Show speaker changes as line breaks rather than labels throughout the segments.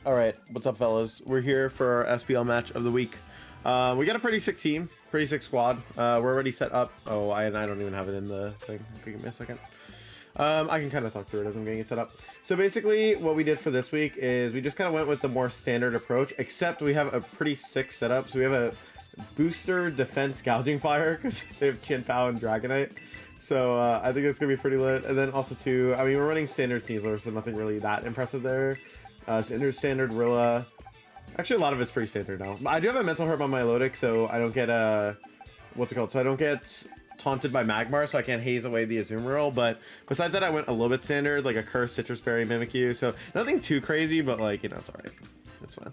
All right, what's up, fellas? We're here for our SPL match of the week. We got a pretty sick team, pretty sick squad. We're already set up. Oh, I don't even have it in the thing. Okay, give me a second. I can kind of talk through it as I'm getting it set up. So basically, what we did for this week is we just kind of went with the more standard approach, except we have a pretty sick setup. So we have a booster defense gouging fire because they have Chin Pao and Dragonite. So I think it's gonna be pretty lit. And then also too, I mean, we're running standard Sneasler, so nothing really that impressive there. Standard Rilla. Actually, a lot of it's pretty standard now. I do have a mental herb on my Melodic, so I don't get what's it called? So I don't get taunted by Magmar, so I can't haze away the Azumarill. But besides that, I went a little bit standard, like a Curse, Citrus Berry, Mimikyu. So nothing too crazy, but like, you know, it's alright. It's fine.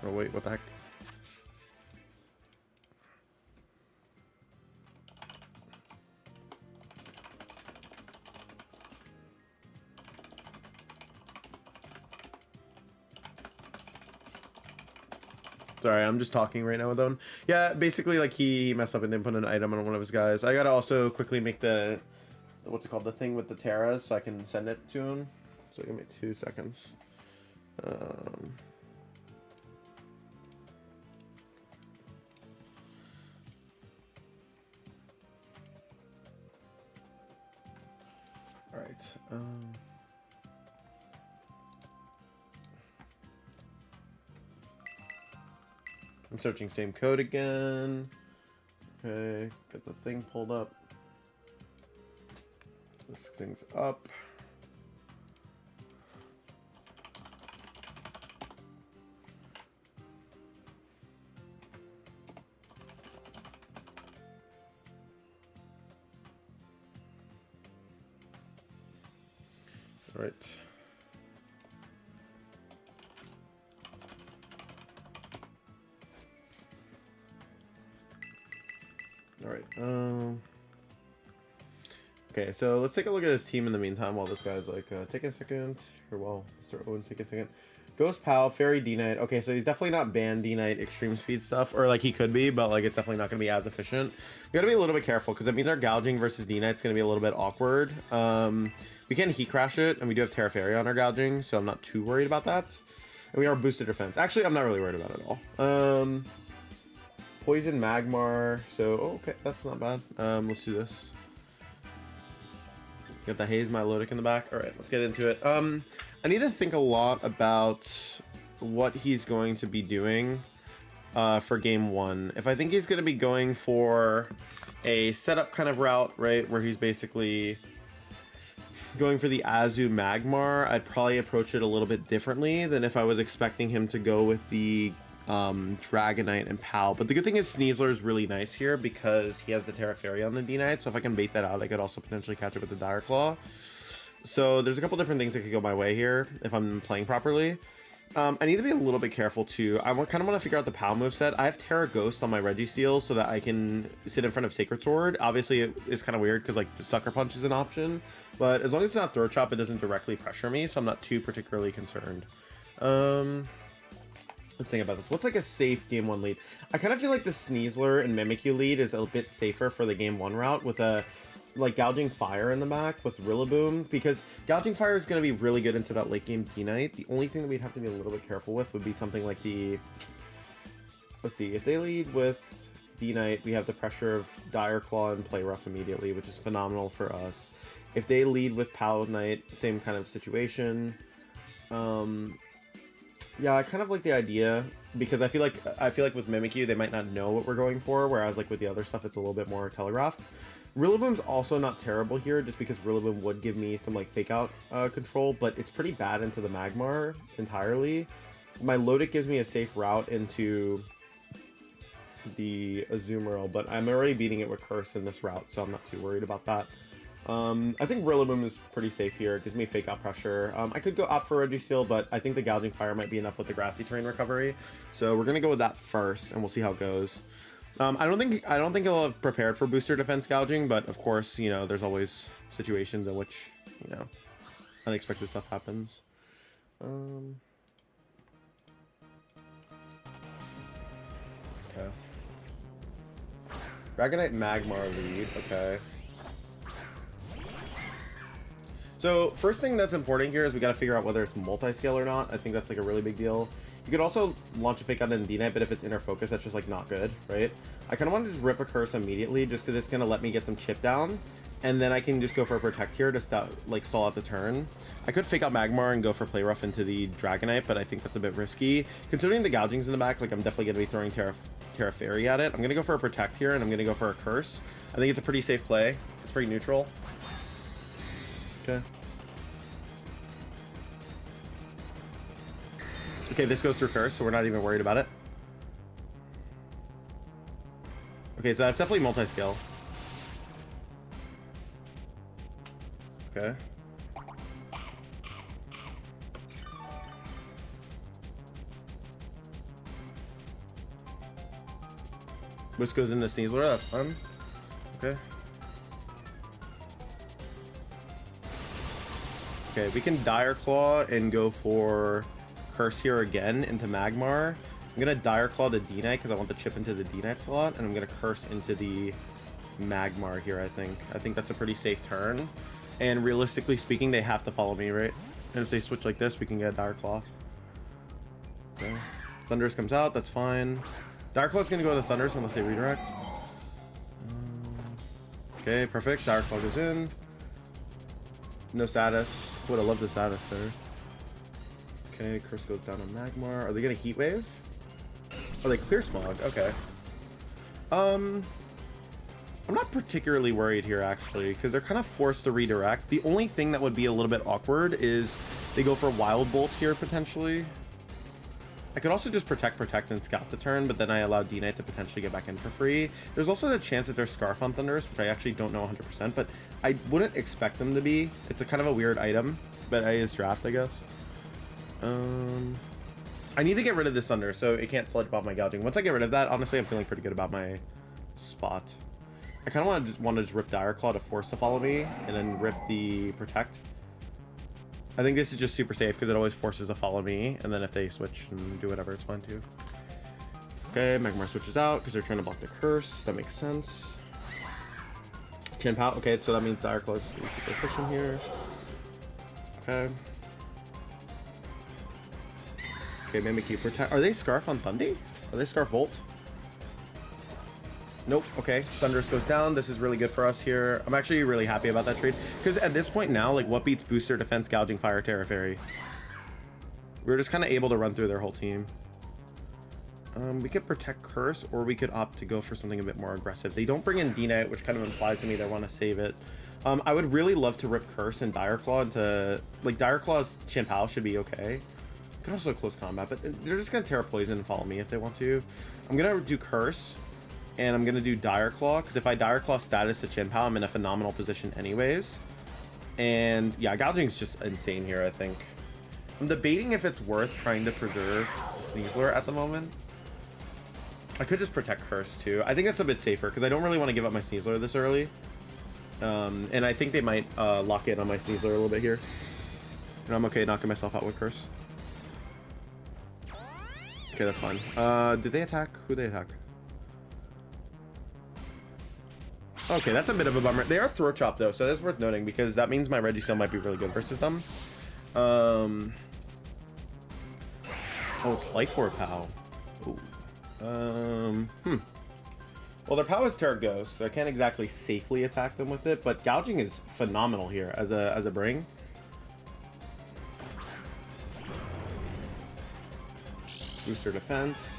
Oh wait, what the heck? Sorry, I'm just talking right now with him. Yeah, basically, like, he messed up and didn't put an item on one of his guys. I gotta also quickly make the, what's it called, the thing with the Terras, so I can send it to him. So give me 2 seconds. Alright, I'm searching same code again. Okay, get the thing pulled up. This thing's up. All right. All right. Okay, so let's take a look at his team in the meantime while this guy's like taking a second. Or while Mr. Owen's taking a second. Ghost Pal, Fairy D-Knight. Okay, so he's definitely not banned D-Knight extreme speed stuff, or like he could be, but like it's definitely not going to be as efficient. We got to be a little bit careful because it means our gouging versus D-Knight's going to be a little bit awkward. We can heat crash it, and we do have Terra Fairy on our gouging, so I'm not too worried about that. And we are boosted defense. Actually, I'm not really worried about it at all. Poison Magmar. So, oh, okay, that's not bad. Let's do this. Got the Haze Melodic in the back. All right, let's get into it. I need to think a lot about what he's going to be doing for game one. If I think he's going to be going for a setup kind of route, right, where he's basically going for the Azu Magmar, I'd probably approach it a little bit differently than if I was expecting him to go with the Dragonite and Pal. But the good thing is Sneasler is really nice here because he has the Terra Fairy on the D-Knight, so if I can bait that out, I could also potentially catch it with the Dire Claw. So there's a couple different things that could go my way here if I'm playing properly. I need to be a little bit careful too. I kind of want to figure out the Pal moveset. I have Terra Ghost on my Registeel so that I can sit in front of Sacred Sword. Obviously, it is kind of weird because like the Sucker Punch is an option, but as long as it's not Throat Chop, it doesn't directly pressure me, so I'm not too particularly concerned. Let's think about this. What's like a safe game one lead? I kind of feel like the Sneasler and Mimikyu lead is a bit safer for the game one route with a like Gouging Fire in the back with Rillaboom, because Gouging Fire is going to be really good into that late game D-Knight. The only thing that we'd have to be a little bit careful with would be something like the, let's see, if they lead with D-Knight, we have the pressure of Dire Claw and Play Rough immediately, which is phenomenal for us. If they lead with Pal Knight, same kind of situation. Yeah, I kind of like the idea because I feel like with Mimikyu they might not know what we're going for, whereas like with the other stuff it's a little bit more telegraphed. Rillaboom's also not terrible here, just because Rillaboom would give me some like fake out control, but it's pretty bad into the Magmar entirely. My Lodic gives me a safe route into the Azumarill, but I'm already beating it with Curse in this route, so I'm not too worried about that. I think Rillaboom is pretty safe here. It gives me fake out pressure. I could go opt for Registeel, but I think the Gouging Fire might be enough with the Grassy Terrain recovery. So we're gonna go with that first, and we'll see how it goes. I don't think I'll have prepared for booster defense gouging, but of course, you know, there's always situations in which, you know, unexpected stuff happens. Okay. Dragonite Magmar lead. Okay. So first thing that's important here is we got to figure out whether it's multi-scale or not. I think that's like a really big deal. You could also launch a fake out in D-Knight, but if it's inner focus, that's just like not good, right? I kind of want to just rip a curse immediately just because it's going to let me get some chip down. And then I can just go for a protect here to stop, like stall out the turn. I could fake out Magmar and go for play rough into the Dragonite, but I think that's a bit risky. Considering the gougings in the back, like I'm definitely going to be throwing Terra Fairy at it. I'm going to go for a protect here, and I'm going to go for a curse. I think it's a pretty safe play. It's pretty neutral. Okay. Okay, this goes through curse, so we're not even worried about it. Okay, so that's definitely multi-scale. Okay. This goes into Sneasler, that's fun. Okay. Okay, we can Dire Claw and go for Curse here again into Magmar. I'm gonna Dire Claw the D-Knight because I want the chip into the D-Knight slot, and I'm gonna Curse into the Magmar here, I think. I think that's a pretty safe turn. And realistically speaking, they have to follow me, right? And if they switch like this, we can get Dire Claw. Okay. Thundurus comes out, that's fine. Dire Claw's gonna go to Thundurus unless they redirect. Okay, perfect. Dire Claw goes in. No status. Would have loved the status there. Okay, Curse goes down on Magmar. Are they gonna Heat Wave? Oh, they clear Smog. Okay. I'm not particularly worried here, actually, because they're kind of forced to redirect. The only thing that would be a little bit awkward is they go for Wild Bolt here, potentially. I could also just protect, and scout the turn, but then I allow D-Knight to potentially get back in for free. There's also the chance that there's Scarf on Thundurus, which I actually don't know 100%, but I wouldn't expect them to be. It's a kind of a weird item, but it is draft, I guess. I need to get rid of this Thunder, so it can't Sludge Bomb my gouging. Once I get rid of that, honestly, I'm feeling pretty good about my spot. I kind of want to just rip Dire Claw to force to follow me, and then rip the Protect. I think this is just super safe because it always forces to follow me, and then if they switch and do whatever, it's fine too. Okay, Magmar switches out because they're trying to block the Curse. That makes sense. Chien-Pao. Okay, so that means Dire Claw is just super efficient here. Okay. Okay, Mimikyu Protect. Are they Scarf on Thundy? Are they Scarf Volt? Nope. Okay, Thundurus goes down. This is really good for us here. I'm actually really happy about that trade because at this point now, like, what beats Booster Defense, Gouging Fire, Terra Fairy? We're just kind of able to run through their whole team. We could Protect Curse, or we could opt to go for something a bit more aggressive. They don't bring in D-Knight, which kind of implies to me they want to save it. I would really love to rip Curse and Dire Claw into, like, Dire Claw's Chien-Pao should be okay. Could also close combat, but they're just gonna Terra Poison and follow me if they want to. I'm gonna do Curse, and I'm gonna do Dire Claw, because if I Dire Claw status to Chien-Pao, I'm in a phenomenal position anyways. And yeah, Gouging's just insane here, I think. I'm debating if it's worth trying to preserve Sneasler at the moment. I could just Protect Curse too. I think that's a bit safer, because I don't really want to give up my Sneasler this early. And I think they might lock in on my Sneasler a little bit here. And I'm okay knocking myself out with Curse. Okay, that's fine. Did they attack? Who they attack? Okay, that's a bit of a bummer. They are Throat Chop though, so that's worth noting because that means my Registeel might be really good versus them. Oh, it's Life Orb Pow. Ooh. Well, their Pow is Terra Ghost, so I can't exactly safely attack them with it, but Gouging is phenomenal here as a bring. Booster Defense.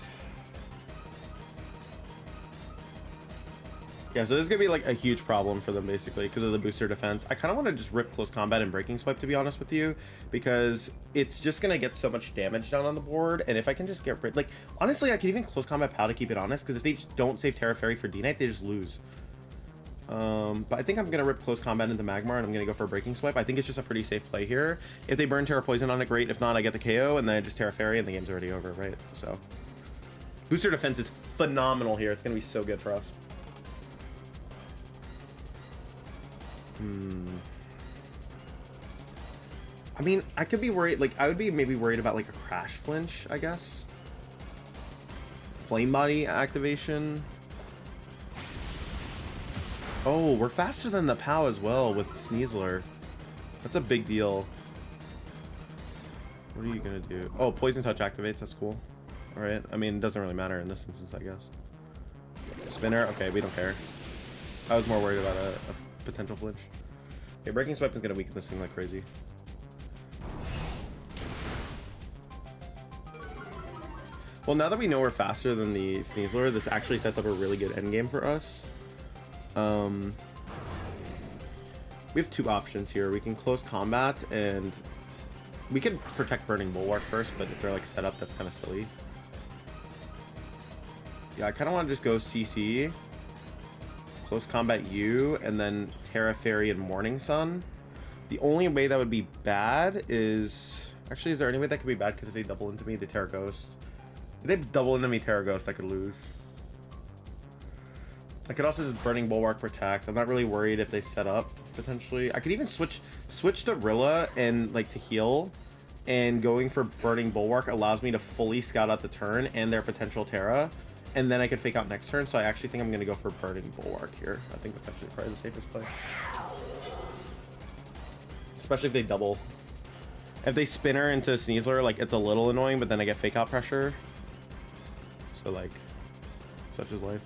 Yeah, so this is gonna be like a huge problem for them basically because of the Booster Defense. I kind of want to just rip Close Combat and Breaking Swipe, to be honest with you, because it's just gonna get so much damage down on the board. And if I can just get rid, like, honestly, I could even Close Combat Pow to keep it honest, because if they just don't save Terra Fairy for D-Knight, they just lose. But I think I'm gonna rip Close Combat into Magmar, and I'm gonna go for a Breaking Swipe. I think it's just a pretty safe play here. If they burn Terra Poison on it, great. If not, I get the KO, and then I just Terra Fairy, and the game's already over, right? So Booster Defense is phenomenal here. It's gonna be so good for us. I mean, I could be worried, like, I would be maybe worried about, like, a Crash Flinch, I guess. Flame Body activation. Oh, we're faster than the POW as well with Sneasler. That's a big deal. What are you gonna do? Oh, poison touch activates. That's cool. All right. I mean, it doesn't really matter in this instance, I guess. Spinner. Okay, we don't care. I was more worried about a potential flinch. Okay, breaking swipe is gonna weaken this thing like crazy. Well, now that we know we're faster than the Sneasler, this actually sets up a really good endgame for us. We have two options here. We can close combat, and we could protect Burning Bulwark first, but if they're like set up, that's kind of silly. Yeah, I kind of want to just go CC, close combat you, and then Terra Fairy and Morning Sun. The only way that would be bad is... Actually, is there any way that could be bad? Because if they double into me, the Terra Ghost. If they double into me Terra Ghost, I could lose. I could also just Burning Bulwark protect. I'm not really worried if they set up, potentially. I could even switch to Rilla and like to heal. And going for Burning Bulwark allows me to fully scout out the turn and their potential Terra. And then I could fake out next turn. So I actually think I'm going to go for Burning Bulwark here. I think that's actually probably the safest play. Especially if they double. If they spinner into Sneasler, like it's a little annoying, but then I get fake out pressure. So like, such is life.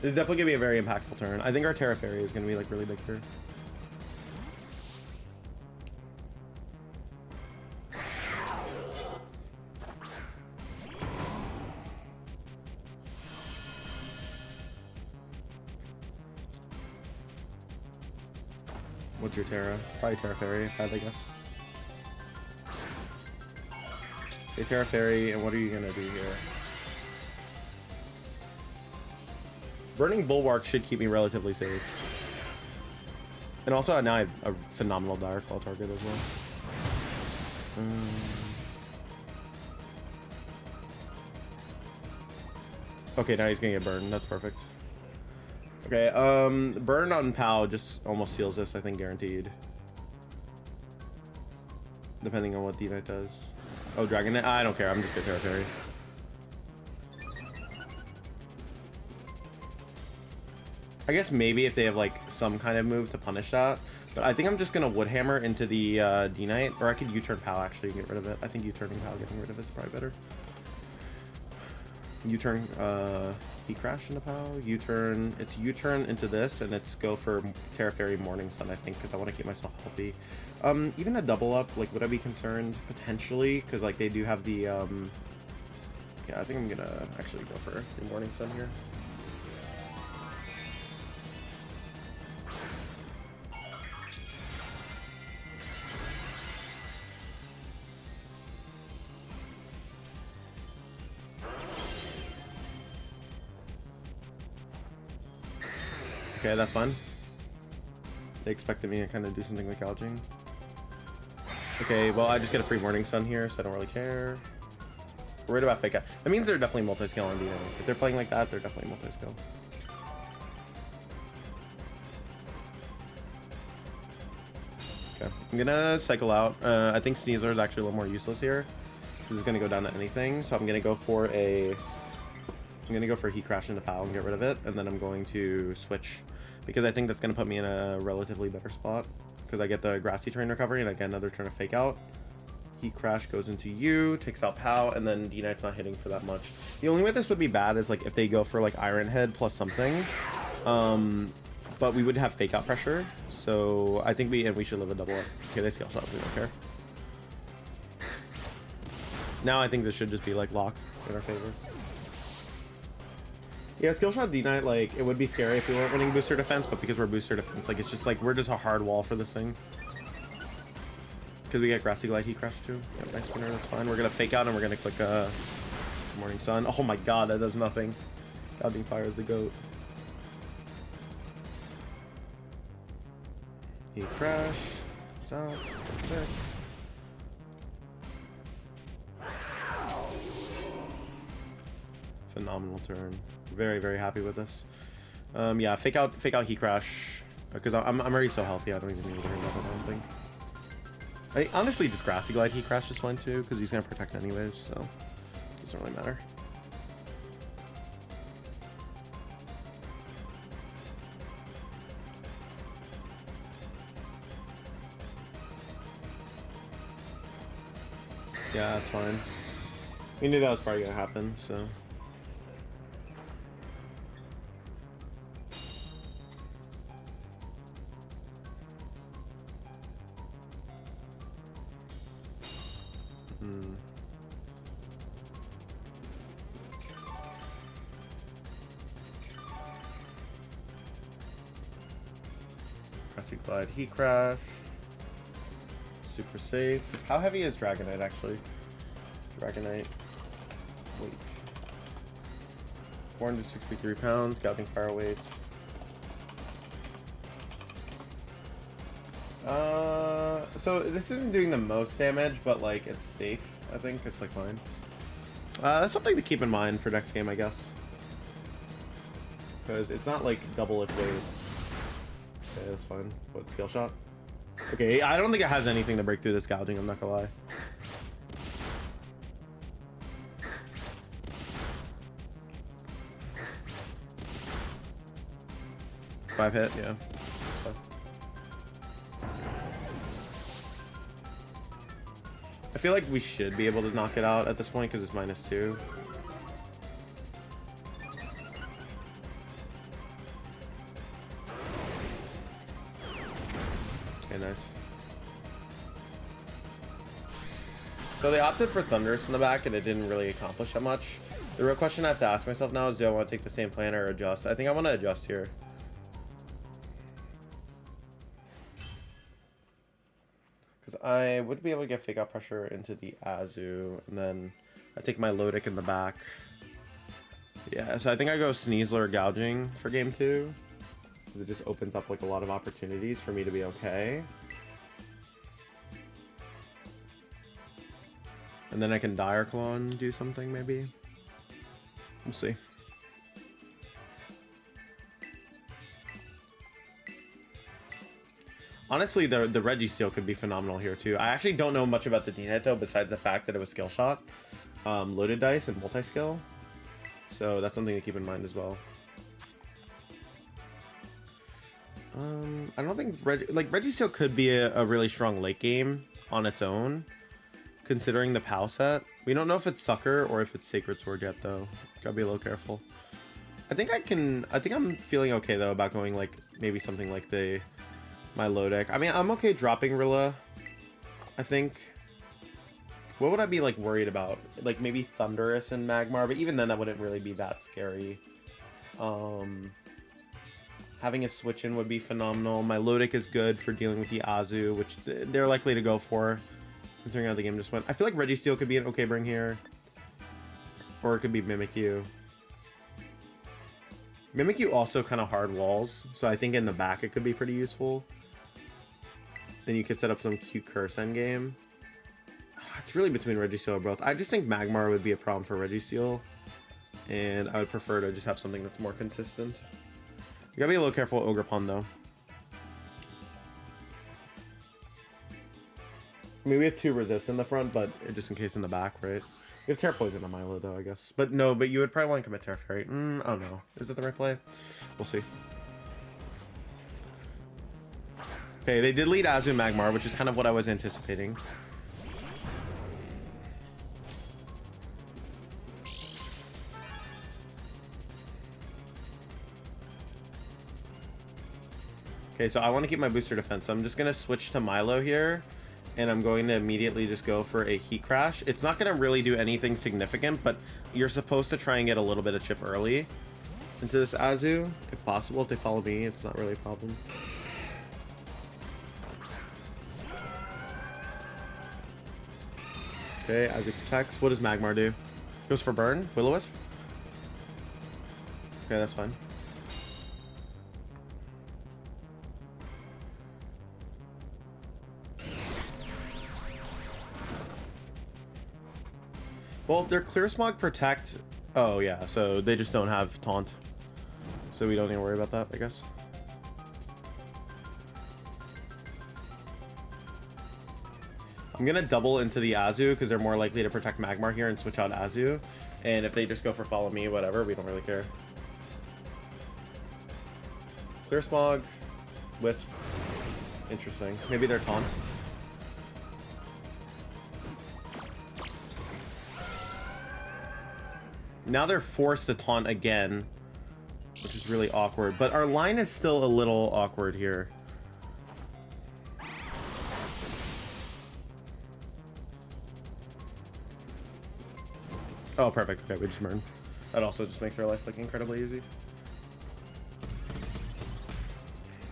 This is definitely gonna be a very impactful turn. I think our Terra Fairy is gonna be like really big here. What's your Terra? Probably Terra Fairy, I guess. Okay, Terra Fairy, and what are you gonna do here? Burning Bulwark should keep me relatively safe. And also now I have a phenomenal Dire Claw target as well. Okay, now he's gonna get burned. That's perfect. Okay, burn on POW just almost seals this, I think, guaranteed. Depending on what D-Knight does. Oh, Dragon Knight? I don't care, I'm just gonna Terra Fairy. I guess maybe if they have like some kind of move to punish that. But I think I'm just gonna Woodhammer into the D-Knight. Or I could U-turn POW actually and get rid of it. I think U-turning POW, getting rid of it is probably better. U-turn, he crashed into POW. U-turn, it's U-turn into this, and it's go for Terra Fairy Morning Sun, I think, because I want to keep myself healthy. Even a double up, like, would I be concerned? Potentially, because, like, they do have the, yeah, I think I'm gonna actually go for the Morning Sun here. Okay, that's fine. They expected me to kind of do something like gouging. Okay, well, I just get a free Morning Sun here, so I don't really care. Worried about fake out. That means they're definitely multi-scale on DNA. If they're playing like that, they're definitely multi-scale. Okay, I'm gonna cycle out. I think Sneasler is actually a little more useless here. This is gonna go down to anything, so I'm gonna go for a... I'm gonna go for Heat Crash into POW and get rid of it, and then I'm going to switch because I think that's gonna put me in a relatively better spot because I get the Grassy Terrain recovery and I get another turn of Fake Out. Heat Crash goes into you, takes out POW, and then D-Knight's not hitting for that much. The only way this would be bad is like if they go for like Iron Head plus something, but we would have Fake Out pressure, so I think we should live a double up. Okay, they scale shot, we don't care. Now I think this should just be like locked in our favor. Yeah, skill shot D-Knight, like, it would be scary if we weren't winning booster defense, but because we're booster defense, like, it's just like, we're just a hard wall for this thing. Because we get Grassy Glide Heat Crash too. Yeah, nice spinner, that's fine. We're gonna fake out and we're gonna click Morning Sun. Oh my god, that does nothing. Gouging Fire is the GOAT. Heat Crash. It's out. There. Phenomenal turn. Very, very happy with this. Yeah, fake out Heat Crash because I'm already so healthy. I don't even need to worry about that. I don't think. Honestly, just Grassy Glide Heat Crash is fine too because he's gonna protect anyways, so it doesn't really matter. Yeah, that's fine. We knew that was probably gonna happen, so. Crusty Glide, Heat Crash. Super safe. How heavy is Dragonite actually? Dragonite. Weight. 463 pounds. Galloping Fire weight. So this isn't doing the most damage, but like it's safe. I think it's like fine. That's something to keep in mind for next game, I guess. Because it's not like double its weight. Okay, that's fine. What, skill shot? Okay, I don't think it has anything to break through this gouging, I'm not gonna lie. Five hit, yeah. That's fine. I feel like we should be able to knock it out at this point because it's -2. Okay, nice. So they opted for Thunderous in the back and it didn't really accomplish that much. The real question I have to ask myself now is, do I want to take the same plan or adjust? I think I want to adjust here. Because I would be able to get Fake Out Pressure into the Azu, and then I take my Lodic in the back. Yeah, so I think I go Sneasler or Gouging for game 2. Because it just opens up like a lot of opportunities for me to be okay. And then I can Dire Claw and do something maybe. We'll see. Honestly, the Registeel could be phenomenal here too. I actually don't know much about the D-Knight though, besides the fact that it was skill shot, loaded dice, and multi-skill. So that's something to keep in mind as well. I don't think Registeel could be a really strong late game on its own, considering the POW set. We don't know if it's Sucker or if it's Sacred Sword yet though. Gotta be a little careful. I think I'm feeling okay though about going like maybe something like my low deck. I mean, I'm okay dropping Rilla, I think. What would I be like worried about? Like maybe Thunderous and Magmar, but even then that wouldn't really be that scary. Having a switch in would be phenomenal. My Lodic is good for dealing with the Azu, which they're likely to go for, considering how the game just went. I feel like Registeel could be an okay bring here. Or it could be Mimikyu. Mimikyu also kind of hard walls, so I think in the back it could be pretty useful. Then you could set up some cute curse endgame. It's really between Registeel or both. I just think Magmar would be a problem for Registeel, and I would prefer to just have something that's more consistent. You gotta be a little careful with Ogerpon though. I mean, we have 2 resist in the front, but just in case in the back, right? We have Terra Poison on Milo though, I guess. But no, but you would probably want to commit Terra Fairy. Oh no. Is that the right play? We'll see. Okay, they did lead Azu Magmar, which is kind of what I was anticipating. Okay, so I want to keep my booster defense, so I'm just going to switch to Milo here, and I'm going to immediately just go for a Heat Crash. It's not going to really do anything significant, but you're supposed to try and get a little bit of chip early into this Azu, if possible. If they follow me, it's not really a problem. Okay, Azu protects. What does Magmar do? Goes for burn? Will-O-Wisp? Okay, that's fine. Well, their Clear Smog protect. Oh yeah, so they just don't have taunt, so we don't need to worry about that, I guess. I'm gonna double into the Azu because they're more likely to protect Magmar here and switch out Azu. And if they just go for follow me, whatever, we don't really care. Clear Smog, Wisp. Interesting. Maybe they're taunt. Now they're forced to taunt again, which is really awkward. But our line is still a little awkward here. Oh, perfect. Okay, we just burned. That also just makes our life like incredibly easy.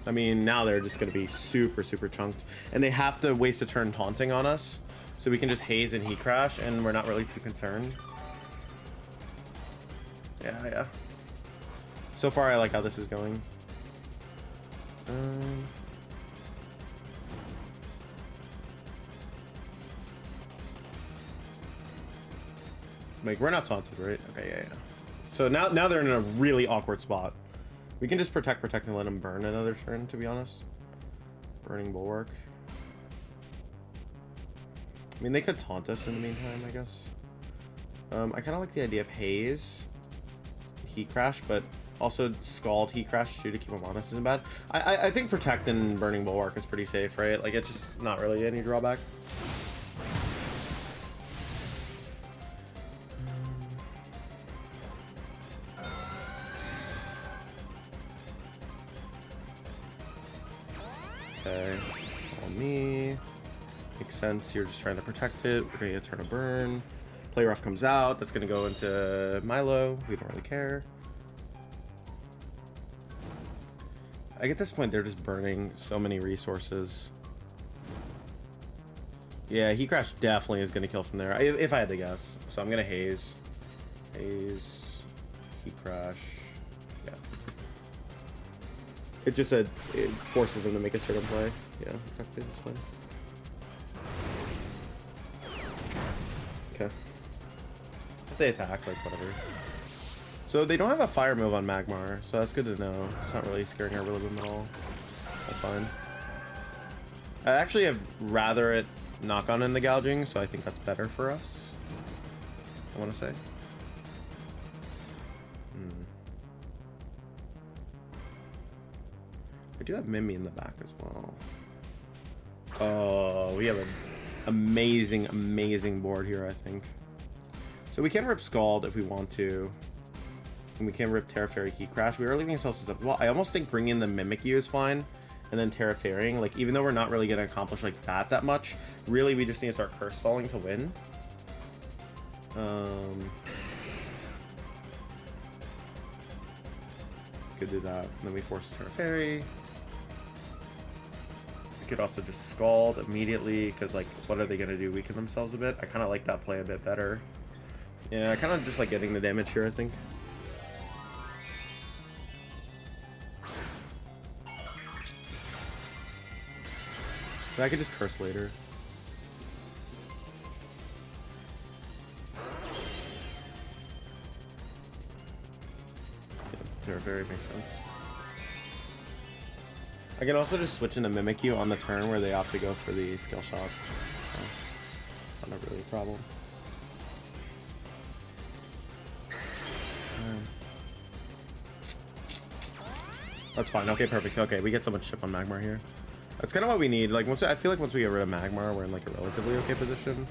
I mean, now they're just going to be super, super chunked. And they have to waste a turn taunting on us. So we can just haze and heat crash, and we're not really too concerned. Yeah. So far, I like how this is going. Like, we're not taunted, right? Okay, yeah. So now they're in a really awkward spot. We can just protect, and let them burn another turn, to be honest. Burning Bulwark. I mean, they could taunt us in the meantime, I guess. I kind of like the idea of Haze, Heat Crash, but also Scald, Heat Crash too to keep them on us isn't bad. I think Protect and Burning Bulwark is pretty safe, right? Like, it's just not really any drawback. Okay, all me. Makes sense. You're just trying to protect it. We're gonna get a turn of burn. Play rough comes out. That's gonna go into Milo. We don't really care. I get this point, they're just burning so many resources. Yeah, Heat Crash definitely is gonna kill from there, if I had to guess. So I'm gonna Haze. Haze. Heat Crash. Yeah. It just said it forces them to make a certain play. Yeah, exactly. That's fine. Okay. If they attack, like, whatever. So they don't have a fire move on Magmar, so that's good to know. It's not really scaring our Rillaboom at all. That's fine. I actually have rather it knock on in the gouging, so I think that's better for us. I want to say. I do have Mimi in the back as well. Oh, we have an amazing board here, I think. So we can rip Scald if we want to. And we can rip Terra Fairy Heat Crash. We are leaving ourselves stuff. Well, I almost think bringing the Mimikyu is fine. And then Terra Fairying. Like, even though we're not really going to accomplish like that much, really we just need to start curse stalling to win. Could do that. And then we force Terra Fairy. We could also just Scald immediately, because like, what are they going to do? Weaken themselves a bit? I kind of like that play a bit better. Yeah, I kind of just like getting the damage here, I think. But I could just curse later. Yeah, Terra Fairy makes sense. I can also just switch into Mimikyu on the turn where they opt to go for the skill shot. So, not really a problem. That's fine. Okay, perfect. Okay, we get so much chip on Magmar here. That's kind of what we need. Like, I feel like once we get rid of Magmar, we're in like a relatively okay position.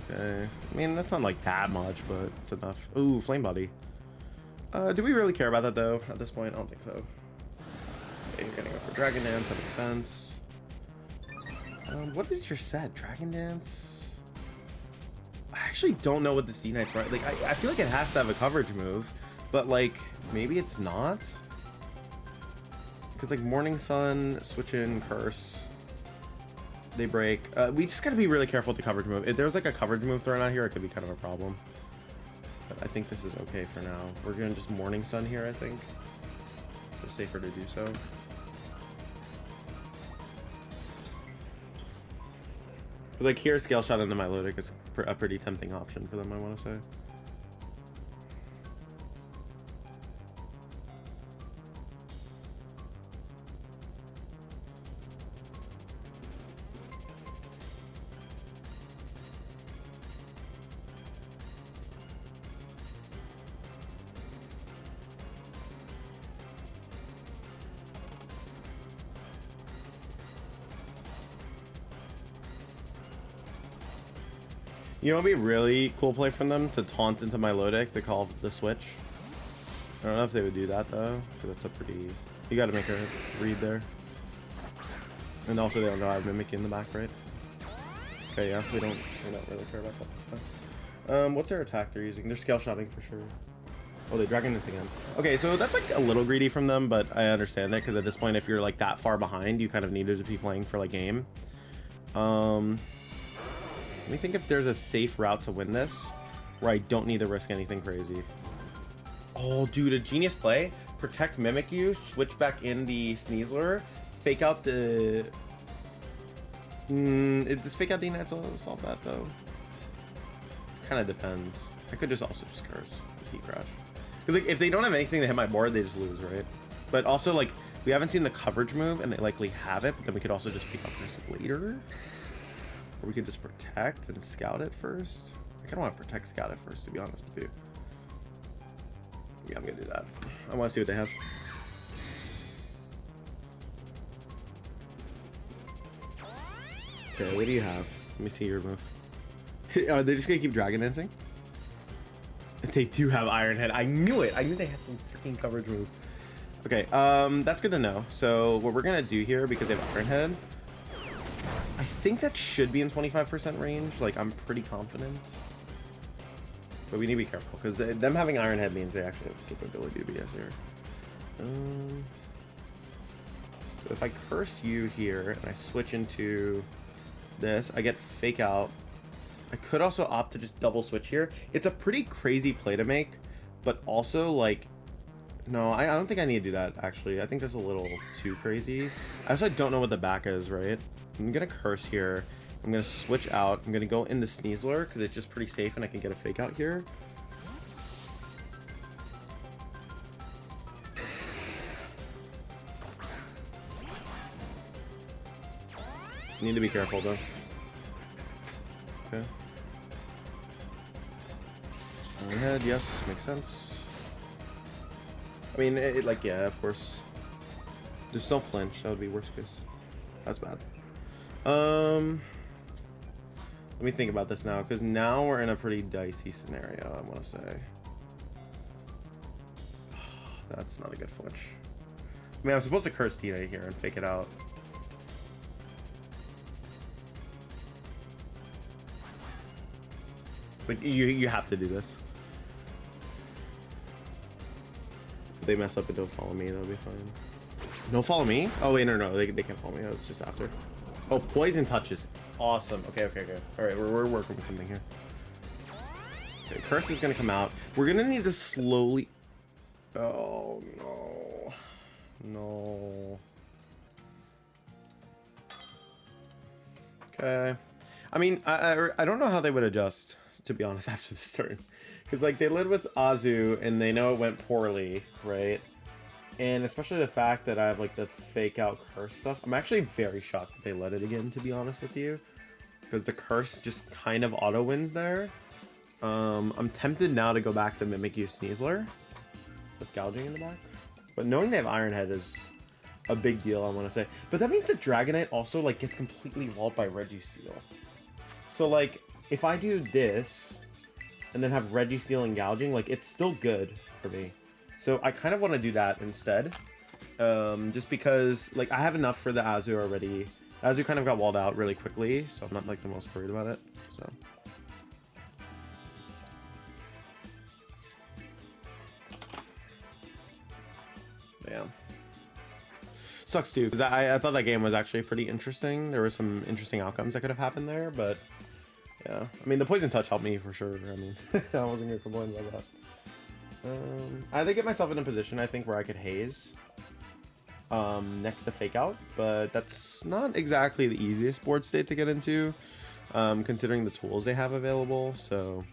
Okay. I mean, that's not like that much, but it's enough. Ooh, Flame Body. Do we really care about that though at this point? I don't think so. Okay, you're gonna go for Dragon Dance. That makes sense. What is your set? Dragon Dance? I actually don't know what this D-Knight's right. Like, I feel like it has to have a coverage move, but like maybe it's not. Because like Morning Sun, switch in, curse, they break. We just gotta be really careful with the coverage move. If there's like a coverage move thrown out here, it could be kind of a problem. But I think this is okay for now. We're gonna just Morning Sun here, I think. It's safer to do so. But like here, Scale Shot into Milotic is a pretty tempting option for them, I want to say. You know, it'd be a really cool play from them to taunt into my low deck to call the switch. I don't know if they would do that though, because that's a pretty. You got to make a read there. And also, they don't know I have Mimic in the back, right? Okay, yeah, we don't really care about that. That's fine. What's their attack they're using? They're scale shotting for sure. Oh, they Dragon Dance again. Okay, so that's like a little greedy from them, but I understand it because at this point, if you're like that far behind, you kind of needed to be playing for like game. Let me think if there's a safe route to win this where I don't need to risk anything crazy. Oh, dude, a genius play. Protect Mimic you, switch back in the Sneasler, fake out the... does fake out the Knight solve that though? Kind of depends. I could just also just curse Heat Crash. Because like, if they don't have anything to hit my board, they just lose, right? But also, like, we haven't seen the coverage move, and they likely have it, but then we could also just fake out curse it later. Or we could just protect and scout it first. I kind of want to protect, scout it first, to be honest with you. Yeah, I'm gonna do that. I want to see what they have. Okay, what do you have? Let me see your move. Are they just gonna keep Dragon Dancing? They do have Iron Head. I knew it. I knew they had some freaking coverage move. Okay, that's good to know. So what we're gonna do here, because they have Iron Head, I think that should be in 25% range. Like, I'm pretty confident. But we need to be careful, because them having Iron Head means they actually have the capability to be us here. So if I curse you here, and I switch into this, I get Fake Out. I could also opt to just double switch here. It's a pretty crazy play to make, but also, like, no, I don't think I need to do that, actually. I think that's a little too crazy. I also don't know what the back is, right? I'm going to curse here. I'm going to switch out. I'm going to go into Sneasler because it's just pretty safe and I can get a fake out here. Need to be careful though. Okay. Iron Head, yes, makes sense. I mean, like, yeah, of course. Just don't flinch. That would be worst case. That's bad. Let me think about this now, because now we're in a pretty dicey scenario, I want to say. That's not a good flinch. I mean, I'm supposed to curse Tina here and fake it out. Like, you have to do this. If they mess up and don't follow me, that'll be fine. No follow me? Oh, wait, no, they can't follow me. That was just after. Oh, Poison Touch is awesome. Okay. All right, we're working with something here. Okay, Curse is going to come out. We're going to need to slowly... Oh, no. No. Okay. I mean, I don't know how they would adjust, to be honest, after this turn. Because, like, they led with Azu, and they know it went poorly, right? And especially the fact that I have, like, the fake out curse stuff. I'm actually very shocked that they led it again, to be honest with you. Because the curse just kind of auto wins there. I'm tempted now to go back to Mimic You Sneasler with gouging in the back. But knowing they have Iron Head is a big deal, I want to say. But that means that Dragonite also, like, gets completely walled by Registeel. So, like, if I do this and then have Registeel and gouging, like, it's still good for me. So I kind of want to do that instead. Just because, like, I have enough for the Azu already. Azu kind of got walled out really quickly, so I'm not, like, the most worried about it. So. Yeah. Sucks too, because I thought that game was actually pretty interesting. There were some interesting outcomes that could have happened there, but yeah. I mean, the Poison Touch helped me for sure. I mean, I wasn't going to complain about that. I did get myself in a position, I think, where I could haze next to Fake Out, but that's not exactly the easiest board state to get into, considering the tools they have available. So,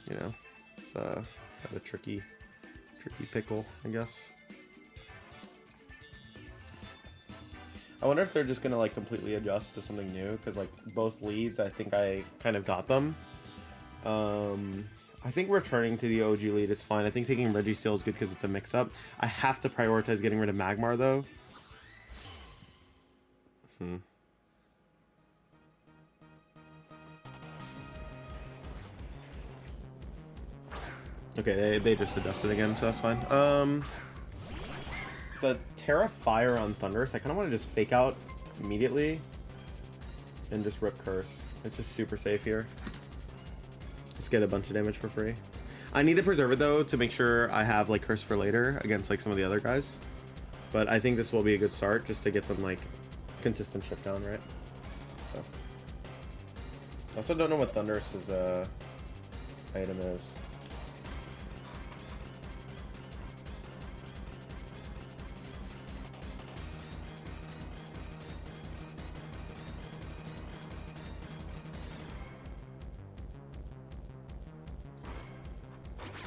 you know, it's kind of a tricky pickle, I guess. I wonder if they're just gonna, like, completely adjust to something new, because, like, both leads, I think I kind of got them. I think returning to the OG lead is fine. I think taking Registeel is good because it's a mix-up. I have to prioritize getting rid of Magmar, though. Okay, they just adjusted again, so that's fine. The Terra Fire on Thunderous, I kind of want to just fake out immediately and just rip Curse. It's just super safe here. Just get a bunch of damage for free. I need to preserve it though to make sure I have like Curse for later against like some of the other guys. But I think this will be a good start just to get some like consistent chip down, right? So I also don't know what Thunderous's item is.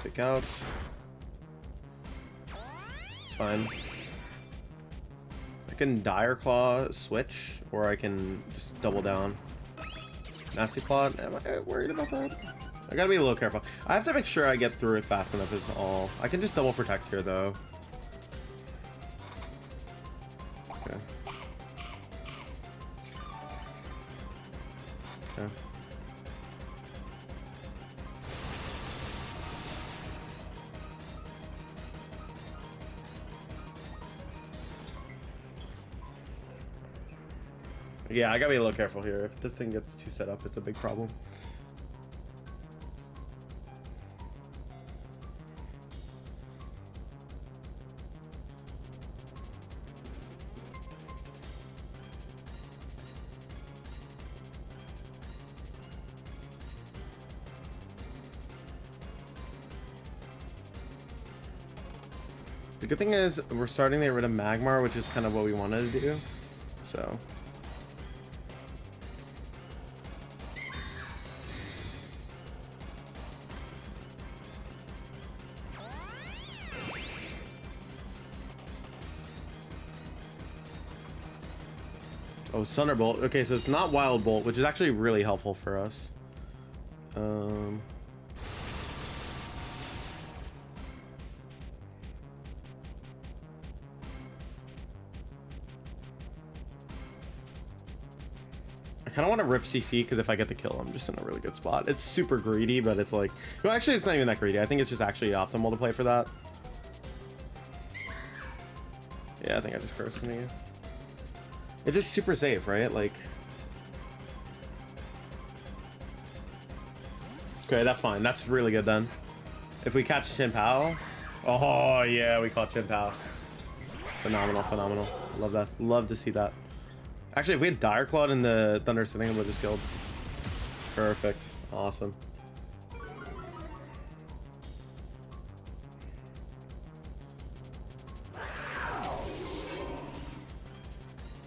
Pick out. It's fine. I can Dire Claw switch, or I can just double down. Nasty Claw, am I worried about that? I gotta be a little careful. I have to make sure I get through it fast enough is all. I can just double protect here though. Okay. Okay. Yeah, I gotta be a little careful here. If this thing gets too set up, it's a big problem. The good thing is we're starting to get rid of Magmar, which is kind of what we wanted to do. So oh, Thunderbolt. Okay, so it's not Wild Bolt, which is actually really helpful for us. I kind of want to rip CC because if I get the kill, I'm just in a really good spot. It's super greedy, but it's like... Well, actually, it's not even that greedy. I think it's just actually optimal to play for that. Yeah, I think I just cursed me. It's just super safe, right? Like... Okay, that's fine. That's really good then. If we catch Chimpao... Oh, yeah, we caught Chimpao. Phenomenal, phenomenal. Love that. Love to see that. Actually, if we had Dire Clawed in the Thunderous, I think it would have just killed. Perfect. Awesome.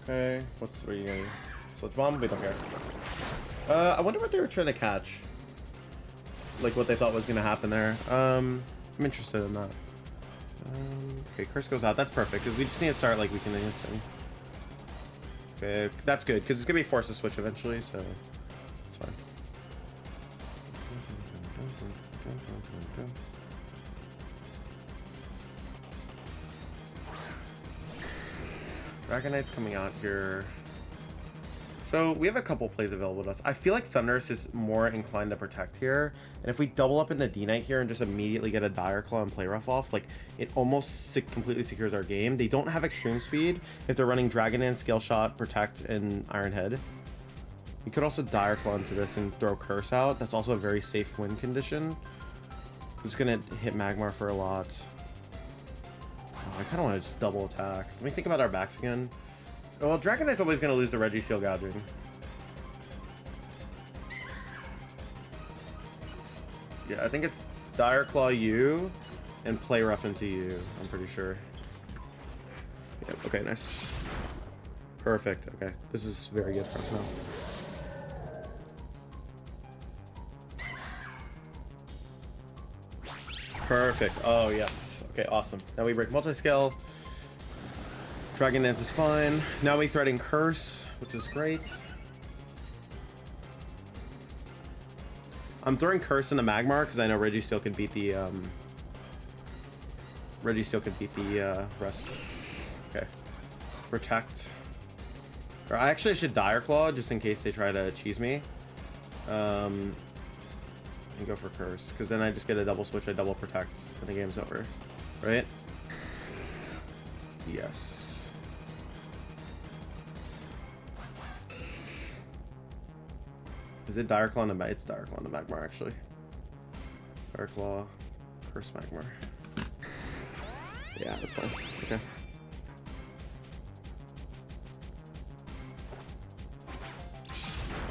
Okay, what are you gonna do? Sludge Bomb? We don't care. I wonder what they were trying to catch. Like what they thought was gonna happen there. I'm interested in that. Okay, Curse goes out. That's perfect, because we just need to start like weakening this thing. Okay, that's good, because it's gonna be forced to switch eventually, so it's fine. Dragonite's coming out here. So we have a couple plays available to us. I feel like Thunderous is more inclined to protect here. And if we double up into D-Knight here and just immediately get a Dire Claw and play rough off, like it almost completely secures our game. They don't have extreme speed if they're running Dragon Dance, Scale Shot, Protect, and Iron Head. We could also Dire Claw into this and throw Curse out. That's also a very safe win condition. It's gonna hit Magmar for a lot. Oh, I kind of want to just double attack. Let me think about our backs again. Well, Dragonite's always going to lose the Registeel Gouging. Yeah, I think it's Dire Claw you and play rough into you. I'm pretty sure. Yep, okay, nice. Perfect, okay. This is very good for us now. Perfect. Oh, yes. Okay, awesome. Now we break multi-scale. Dragon Dance is fine. Now we threaten Curse, which is great. I'm throwing Curse into Magmar because I know Registeel can beat the rest. Okay. Protect. Or I actually should Dire Claw just in case they try to cheese me. and go for Curse, because then I just get a double switch, I double protect, and the game's over, right? Yes. Is it Dire Claw and Magmar? It's Dire Claw and Magmar, actually. Dire Claw, Curse Magmar. Yeah, that's fine. Okay.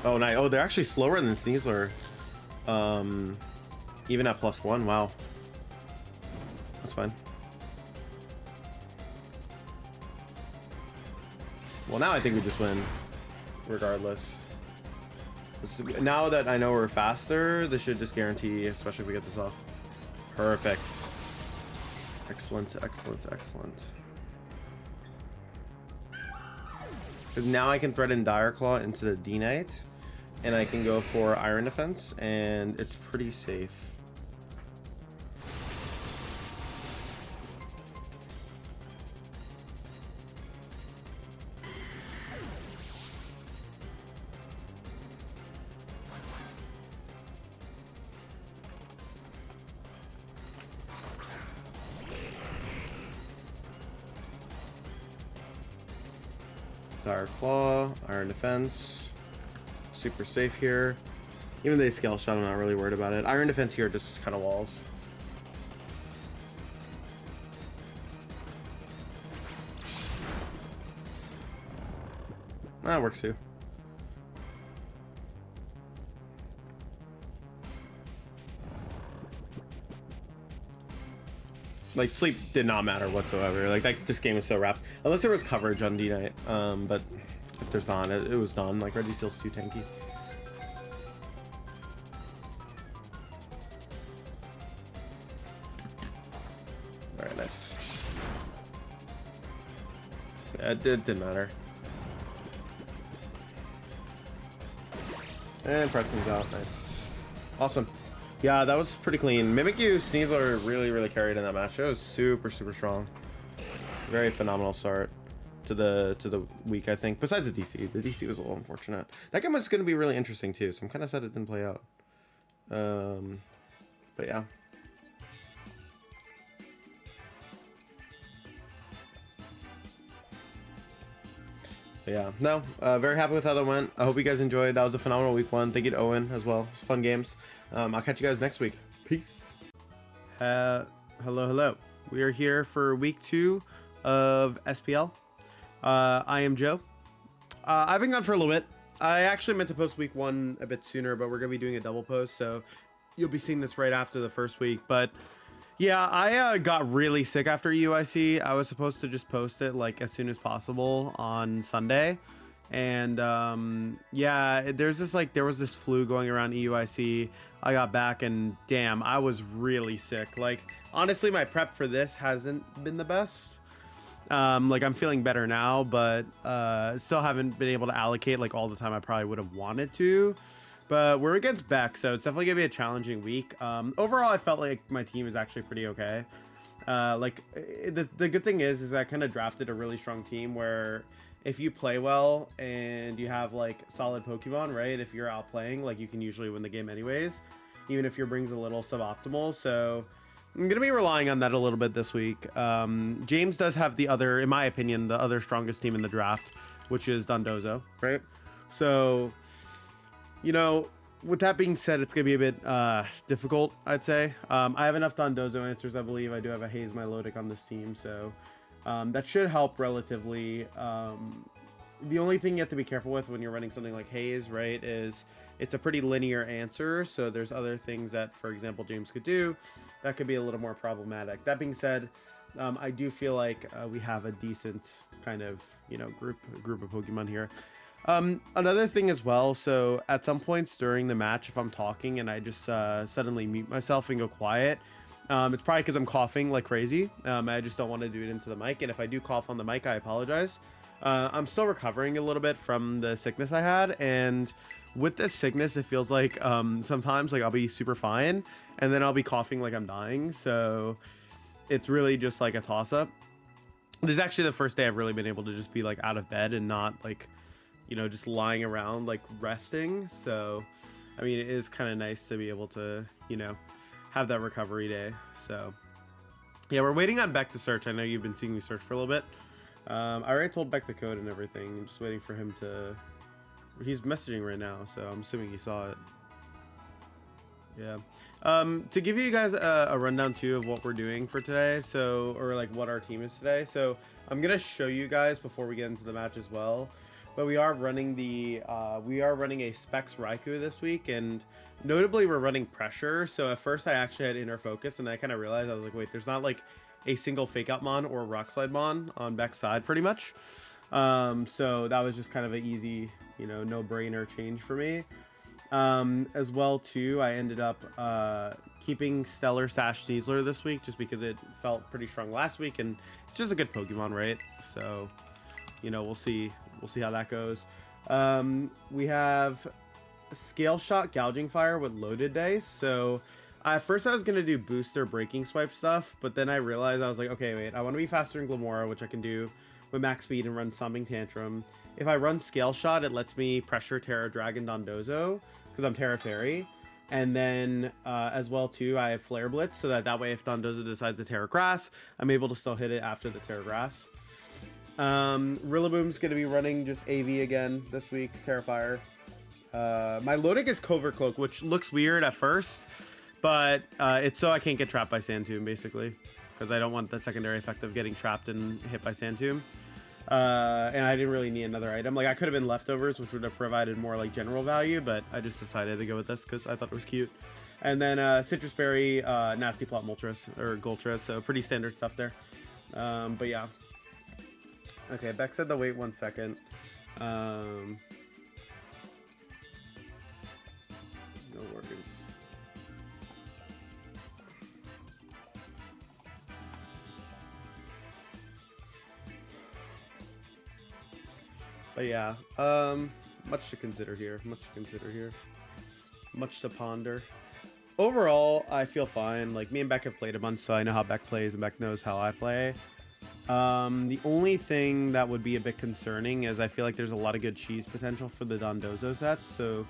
Oh, nice. Oh, they're actually slower than Sneasler. Even at +1. Wow. That's fine. Well, now I think we just win, regardless. Now that I know we're faster, this should just guarantee, especially if we get this off. Perfect. Excellent, excellent, excellent. Because now I can thread in Dire Claw into the D-Knight, and I can go for Iron Defense, and it's pretty safe. Dire Claw, Iron Defense, super safe here. Even though they scale shot, I'm not really worried about it. Iron Defense here just kind of walls. That works too. Like, sleep did not matter whatsoever. Like this game is so wrapped. Unless there was coverage on D-Knight. But if there's not, it was done. Like, Regiseal's too tanky. Alright, nice. Yeah, it didn't matter. And press comes out. Nice. Awesome. Yeah, that was pretty clean. Mimikyu, Sneasler really carried in that match. It was super strong. Very phenomenal start to the week, I think. Besides the DC. The DC was a little unfortunate. That game was going to be really interesting too, so I'm kind of sad it didn't play out. But yeah. But yeah, no, very happy with how that went. I hope you guys enjoyed. That was a phenomenal week 1. Thank you to Owen as well. It was fun games. I'll catch you guys next week. Peace. Hello. We are here for week 2 of SPL. I am Joe. I've been gone for a little bit. I actually meant to post week 1 a bit sooner, but we're going to be doing a double post, so you'll be seeing this right after the first week. But yeah, I got really sick after UIC. I was supposed to just post it like as soon as possible on Sunday. And yeah, there was this flu going around EUIC. I got back and damn, I was really sick. Like, honestly, my prep for this hasn't been the best. Like, I'm feeling better now, but still haven't been able to allocate like all the time I probably would have wanted to. But we're against Beck, so it's definitely gonna be a challenging week. Overall, I felt like my team is actually pretty okay. Like, the good thing is I kind of drafted a really strong team where if you play well and you have like solid Pokemon, right? If you're outplaying, like, you can usually win the game anyways, even if your bring's a little suboptimal. So I'm gonna be relying on that a little bit this week. James does have the other, in my opinion, the other strongest team in the draft, which is Dondozo, right? So, you know, with that being said, it's gonna be a bit difficult, I'd say. I have enough Dondozo answers, I believe. I do have a Haze Milotic on this team, so that should help relatively. The only thing you have to be careful with when you're running something like Haze, right, is it's a pretty linear answer, so there's other things that, for example, James could do that could be a little more problematic. That being said, I do feel like we have a decent kind of, you know, group of Pokemon here. Another thing as well, so at some points during the match, if I'm talking and I just suddenly mute myself and go quiet, it's probably because I'm coughing like crazy. I just don't want to do it into the mic, and if I do cough on the mic, I apologize. I'm still recovering a little bit from the sickness I had, and with this sickness, it feels like sometimes like I'll be super fine, and then I'll be coughing like I'm dying, so it's really just like a toss-up. This is actually the first day I've really been able to just be like out of bed and not like, you know, just lying around like resting. So I mean, it is kind of nice to be able to, you know, have that recovery day. So yeah, we're waiting on Beck to search. I know you've been seeing me search for a little bit. I already told Beck the code and everything. I'm just waiting for him to... He's messaging right now, so I'm assuming he saw it. Yeah. To give you guys a rundown too of what we're doing for today, so, or like what our team is today. So I'm gonna show you guys before we get into the match as well. But we are running the a Specs Raikou this week, and notably we're running pressure. So at first I actually had inner focus, and I kind of realized, I was like, wait, there's not like a single fake out mon or rock slide mon on Beck's side pretty much. So that was just kind of an easy, you know, no-brainer change for me. As well too, I ended up keeping Stellar Sash Sneasler this week just because it felt pretty strong last week, and it's just a good Pokemon, right? So, you know, we'll see how that goes. We have Scale Shot Gouging Fire with Loaded Dice. So at first I was gonna do booster breaking swipe stuff, but then I realized, I was like, okay, wait, I want to be faster in Glamora, which I can do with max speed and run Stomping Tantrum. If I run Scale Shot, it lets me pressure Terra Dragon Dondozo because I'm Terra Fairy. And then as well too, I have Flare Blitz, so that way if Dondozo decides to Terra Grass, I'm able to still hit it after the Terra Grass. Rillaboom's going to be running just AV again this week, Terra Fire. My Lodic is Covert Cloak, which looks weird at first, but it's so I can't get trapped by Sand Tomb, basically, because I don't want the secondary effect of getting trapped and hit by Sand Tomb. And I didn't really need another item. Like, I could have been Leftovers, which would have provided more like general value, but I just decided to go with this because I thought it was cute. And then Citrus Berry, Nasty Plot Moltres, or Goltres, so pretty standard stuff there. But yeah. Okay, Beck said to wait 1 second. No worries. But yeah, much to consider here. Much to ponder. Overall, I feel fine. Like, me and Beck have played a bunch, so I know how Beck plays, and Beck knows how I play. The only thing that would be a bit concerning is I feel like there's a lot of good cheese potential for the Dondozo sets. So,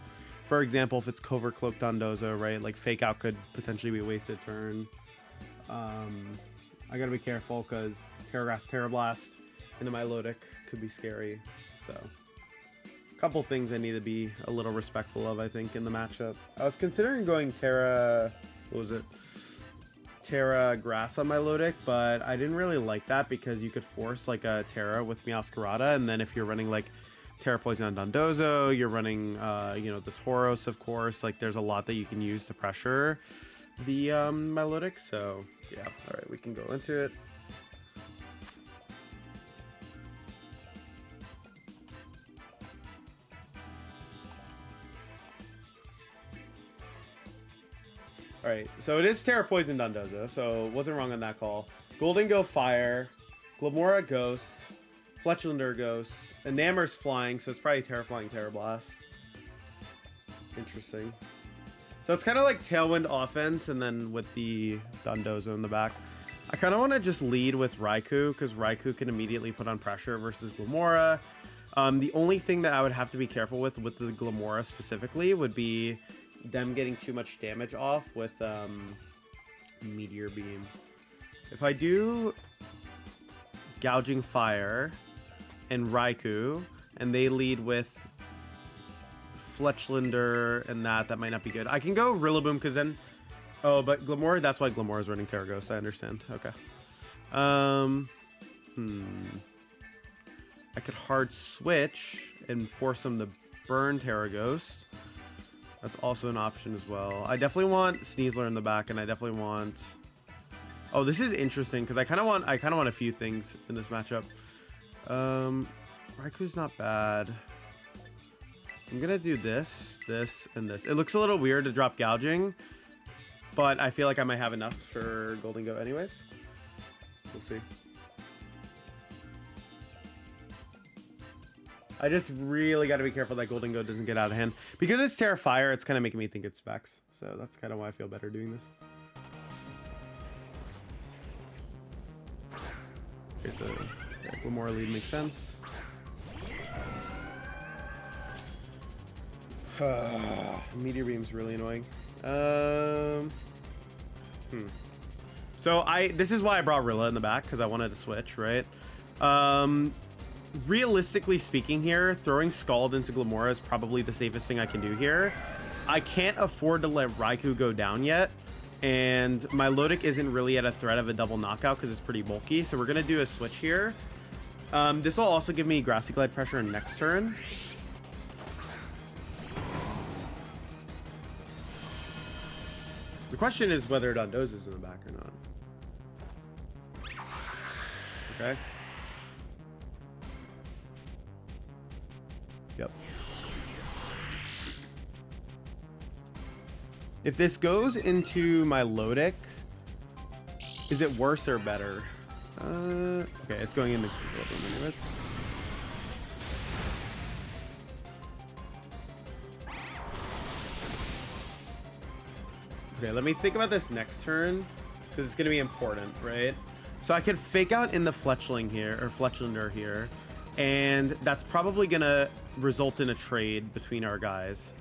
for example, if it's Covert Cloak Dondozo, right, like Fake Out could potentially be a wasted turn. I gotta be careful because Terra Grass, Terra Blast into my Lodic could be scary. So, a couple things I need to be a little respectful of, I think, in the matchup. I was considering going Terra... What was it? Terra Grass on my Lodic, but I didn't really like that because you could force like a Terra with Meowscarada, and then if you're running like Terra Poison on Dondozo, you're running you know, the Tauros, of course. Like, there's a lot that you can use to pressure the my Lodic. So yeah, all right, we can go into it. Alright, so it is Terra Poison Dondozo, so wasn't wrong on that call. Golden Go Fire, Glamora Ghost, Fletchlander Ghost, Enamor's Flying, so it's probably Terra Flying Terra Blast. Interesting. So it's kind of like Tailwind offense, and then with the Dondozo in the back. I kind of want to just lead with Raikou, because Raikou can immediately put on pressure versus Glamora. The only thing that I would have to be careful with the Glamora specifically would be them getting too much damage off with Meteor Beam. If I do Gouging Fire and Raikou, and they lead with Fletchlander and that might not be good. I can go Rillaboom because then... Oh, but Glamora, that's why Glamora is running Terra Ghost, I understand. Okay. I could hard switch and force them to burn Terra Ghost. That's also an option as well. I definitely want Sneasler in the back, and I definitely want... Oh, this is interesting because I kind of want a few things in this matchup. Raikou's not bad. I'm gonna do this, and this. It looks a little weird to drop Gouging, but I feel like I might have enough for Golden Go anyways. We'll see. I just really got to be careful that Golden Go doesn't get out of hand. Because it's Terra Fire, it's kind of making me think it's Specs. So that's kind of why I feel better doing this. Okay, so yeah, Glamora lead makes sense. Meteor Beam's really annoying. So this is why I brought Rilla in the back, because I wanted to switch, right? Realistically speaking here, throwing Scald into Glamora is probably the safest thing I can do here. I can't afford to let Raikou go down yet, and my Lodic isn't really at a threat of a double knockout because it's pretty bulky, so we're going to do a switch here. This will also give me Grassy Glide pressure next turn. The question is whether Dondozo's in the back or not. Okay. Yep. If this goes into my Lodic, is it worse or better? Okay, it's going into anyways. Okay, let me think about this next turn, because it's going to be important, right? So I could fake out in the Fletchling here, or Fletchlander here, and that's probably going to result in a trade between our guys.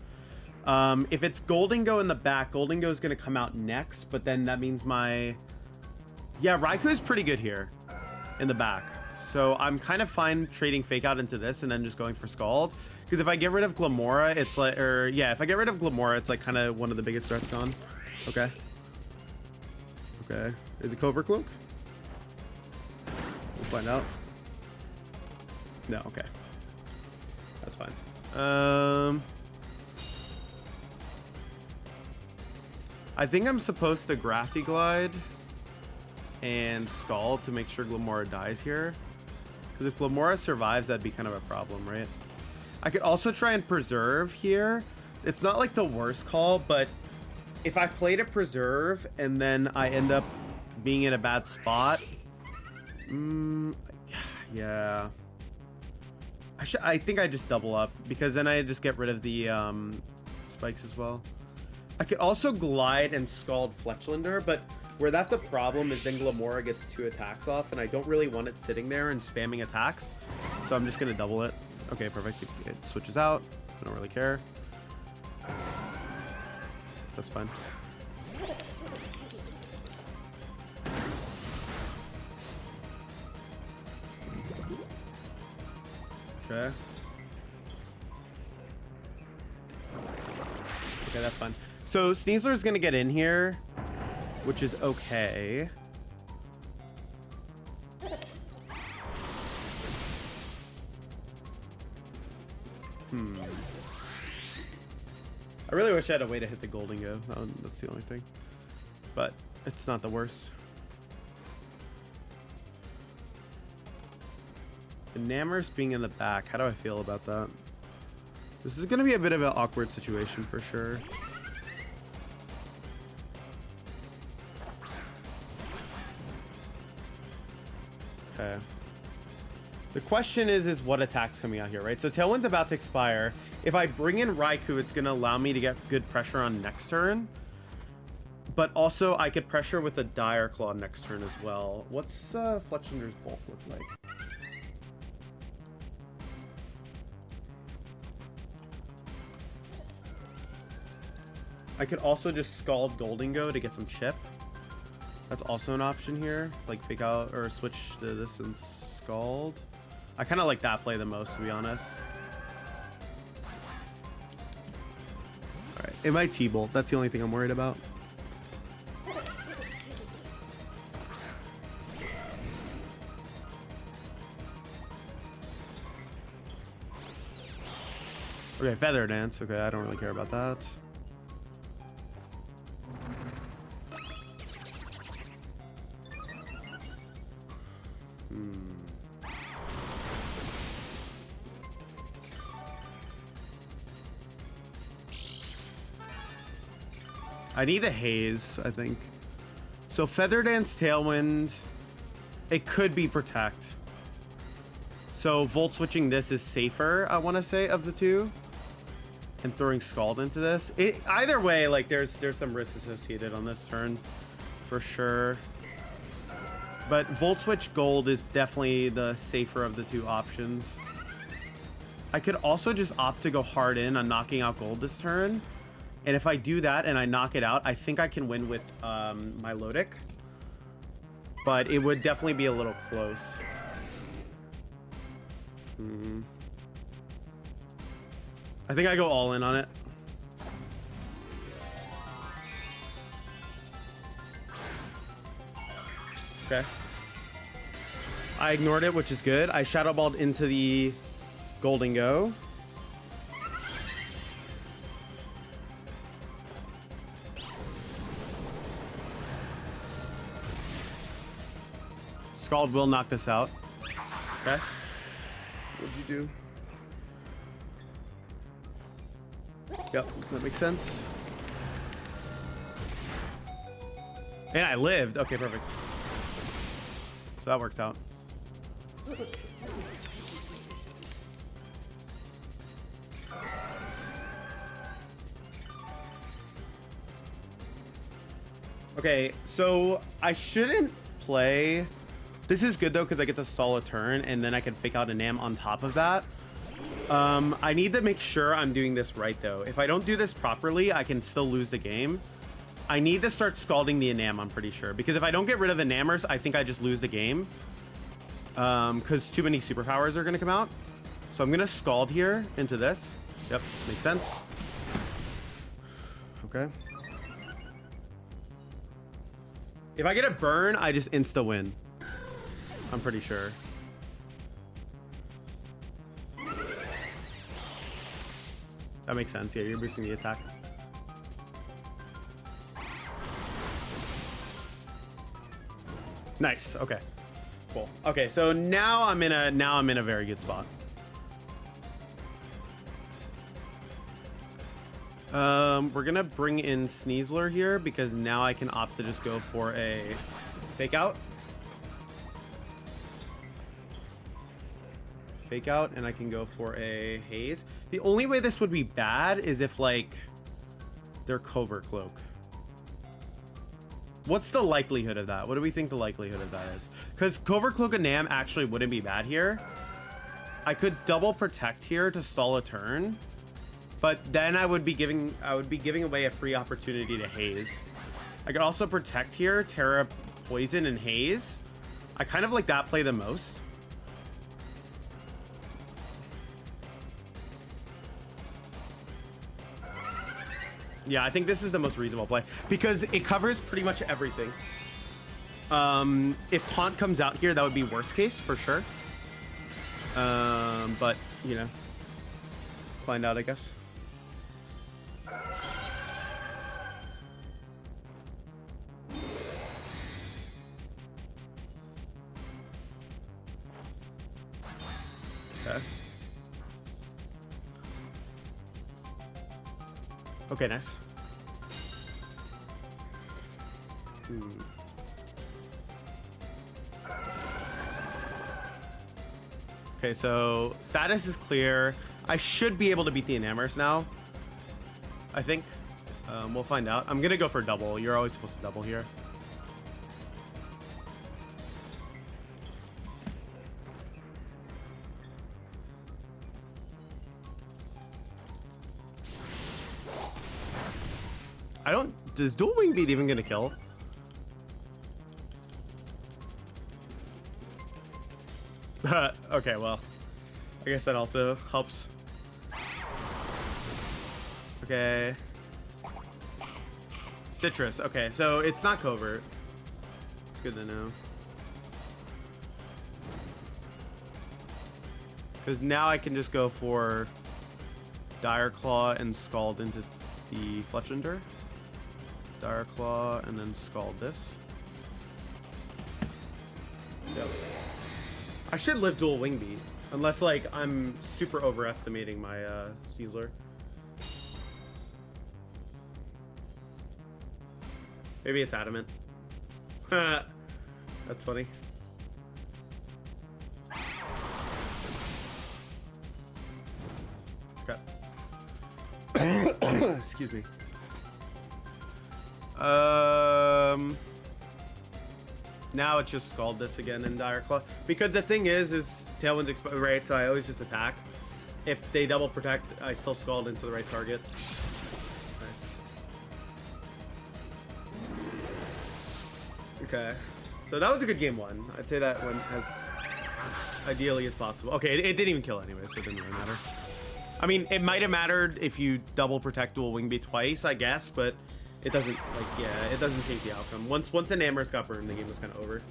If it's Goldengo in the back, Goldengo is going to come out next, but then that means my... Yeah, Raikou is pretty good here in the back. So I'm kind of fine trading fake out into this and then just going for Scald. Because if I get rid of Glamora, it's like... Or, yeah, if I get rid of Glamora, it's like kind of one of the biggest threats gone. Okay. Okay. Is it Covert Cloak? We'll find out. No, okay. That's fine. I think I'm supposed to Grassy Glide and Scald to make sure Glamora dies here. Because if Glamora survives, that'd be kind of a problem, right? I could also try and Preserve here. It's not like the worst call, but if I played a Preserve and then I end up being in a bad spot, yeah. I think I just double up, because then I just get rid of the spikes as well. I could also Glide and Scald Fletchlander, but where that's a problem is then Glamora gets 2 attacks off, and I don't really want it sitting there and spamming attacks. So I'm just going to double it. Okay, perfect. It switches out. I don't really care. That's fine. Okay. Okay, that's fine. So Sneasler's gonna get in here, which is okay. I really wish I had a way to hit the Goldengo. That's the only thing. But it's not the worst. Enamorous being in the back. How do I feel about that? This is going to be a bit of an awkward situation for sure. Okay. The question is what attack's coming out here, right? So Tailwind's about to expire. If I bring in Raikou, it's going to allow me to get good pressure on next turn. But also, I could pressure with a Dire Claw next turn as well. What's Fletchlander's bulk look like? I could also just Scald Goldengo to get some chip. That's also an option here. Like fake out or switch to this and Scald. I kind of like that play the most, to be honest. Alright, it might T-Bolt. That's the only thing I'm worried about. Okay, Feather Dance. Okay, I don't really care about that. I need a Haze, I think. So Feather Dance, Tailwind, it could be Protect. So Volt switching this is safer, I want to say, of the two. And throwing Scald into this. Either way, like there's some risk associated on this turn, for sure. But Volt Switch Gold is definitely the safer of the two options. I could also just opt to go hard in on knocking out gold this turn. And if I do that and I knock it out, I think I can win with my Lodic. But it would definitely be a little close. I think I go all in on it. Okay. I ignored it, which is good. I Shadow Balled into the Golden Go. Scald will knock this out. Okay. What'd you do? Yep, that makes sense. And I lived. Okay, perfect. So that works out. Okay, so I shouldn't play. This is good though because I get to stall a turn and then I can fake out a Nam on top of that. I need to make sure I'm doing this right though. If I don't do this properly, I can still lose the game. I need to start scalding the Enam, I'm pretty sure. Because if I don't get rid of Enammers, I think I just lose the game. Because too many superpowers are going to come out. So I'm going to scald here into this. Yep, makes sense. Okay. If I get a burn, I just insta-win. I'm pretty sure. That makes sense. Yeah, you're boosting the attack. Nice. Okay. Cool. Okay, so now I'm in a very good spot. We're gonna bring in Sneasler here because now I can opt to just go for a fake out. Fake out, and I can go for a haze. The only way this would be bad is if like they're Covert Cloak. What's the likelihood of that? What do we think the likelihood of that is? Because Covert Cloak and Nam actually wouldn't be bad here. I could double protect here to stall a turn, but then I would be giving away a free opportunity to haze. I could also protect here, Terra Poison and haze. I kind of like that play the most. Yeah, I think this is the most reasonable play because it covers pretty much everything. If Taunt comes out here, that would be worst case for sure. But, you know, find out, I guess. Okay. Okay, nice. Okay, so status is clear. I should be able to beat the Enammers now. I think. We'll find out. I'm gonna go for double. You're always supposed to double here. Does Dual Wing Beat even gonna kill? Okay, well, I guess that also helps. Okay. Citrus. Okay, so it's not covert. It's good to know. Because now I can just go for Dire Claw and Scald into the Fletchender. Dire Claw and then Scald this. Yep. I should live Dual Wing Beat. Unless, like, I'm super overestimating my Sneasler. Maybe it's Adamant. That's funny. Okay. Excuse me. Now it's just Scald this again in Dire Claw. Because the thing is Tailwind's exposed, right? So I always just attack. If they double protect, I still Scald into the right target. Nice. Okay. So that was a good game one. I'd say that went as ideally as possible. Okay, it didn't even kill anyway, so it didn't really matter. I mean, it might have mattered if you double protect dual wing beat twice, I guess, but it doesn't, like, yeah, it doesn't change the outcome. Once an Amherst got burned, the game was kind of over.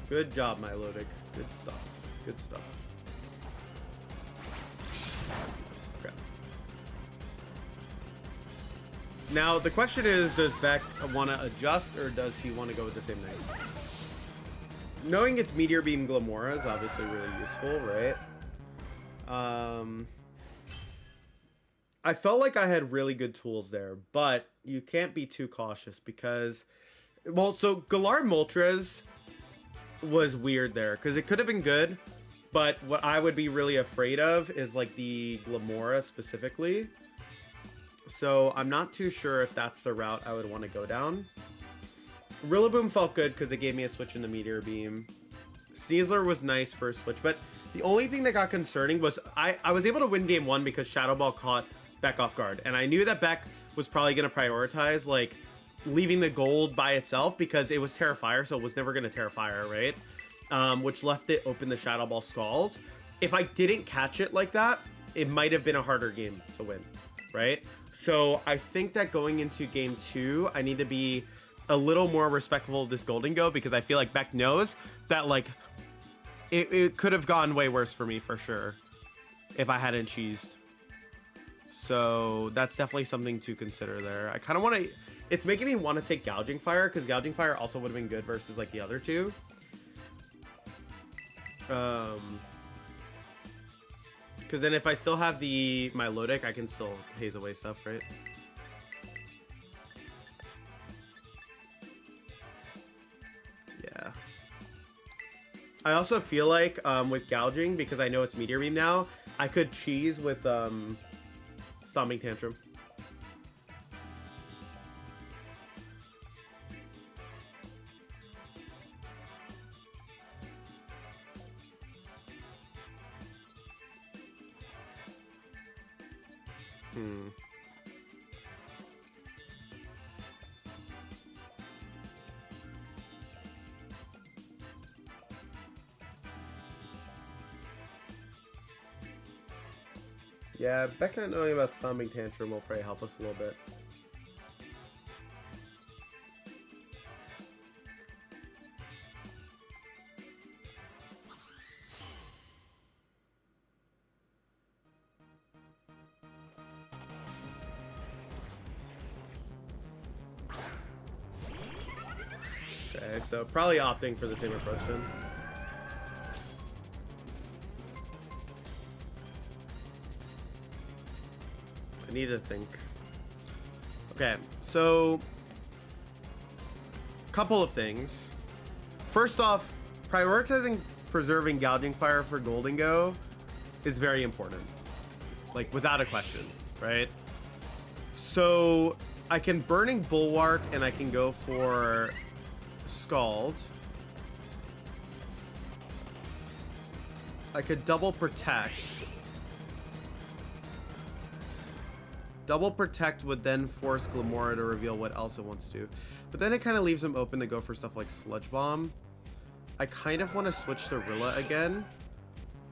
Good job, Milotic. Good stuff. Good stuff. Okay. Now, the question is, does Beck want to adjust, or does he want to go with the same knight? Knowing it's Meteor Beam Glamora is obviously really useful, right? I felt like I had really good tools there, but you can't be too cautious because... Well, so Galar Moltres was weird there because it could have been good, but what I would be really afraid of is like the Glamora specifically. So I'm not too sure if that's the route I would want to go down. Rillaboom felt good because it gave me a switch in the Meteor Beam. Sneasler was nice for a switch, but the only thing that got concerning was I was able to win game one because Shadow Ball caught Beck off guard, and I knew that Beck was probably going to prioritize like leaving the gold by itself because it was Terrafire, so it was never going to Terrafire, right? Which left it open the Shadow Ball Scald. If I didn't catch it like that, it might have been a harder game to win, right? So I think that going into game two, I need to be a little more respectful of this Golden Go because I feel like Beck knows that like it could have gone way worse for me for sure if I hadn't cheesed. So that's definitely something to consider there. I kind of want to... It's making me want to take Gouging Fire because Gouging Fire also would have been good versus like the other two. Because then if I still have the Milotic, I can still haze away stuff, right? Yeah. I also feel like with Gouging, because I know it's Meteor Beam now, I could cheese with Stomping Tantrum. Yeah, Beck not knowing about Stomping Tantrum will probably help us a little bit. Okay, so probably opting for the same approach then. I need to think. Okay, so couple of things. First off, prioritizing preserving Gouging Fire for Golden Go is very important, like without a question, right? So I can Burning Bulwark and I can go for Scald. I could double protect. Double protect would then force Glamora to reveal what else it wants to do. But then it kind of leaves him open to go for stuff like Sludge Bomb. I kind of want to switch to Rilla again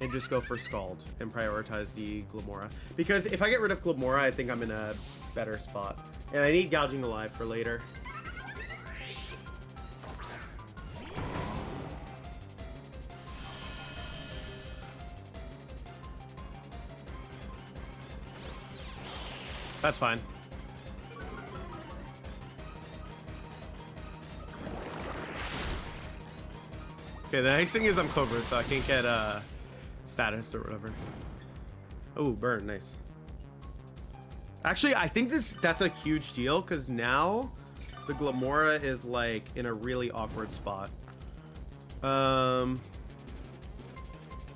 and just go for Scald and prioritize the Glamora. Because if I get rid of Glamora, I think I'm in a better spot. And I need Gouging Alive for later. That's fine. Okay, the nice thing is I'm covered, so I can't get status or whatever. Oh, burn, nice. Actually, I think that's a huge deal because now the Glamora is like in a really awkward spot.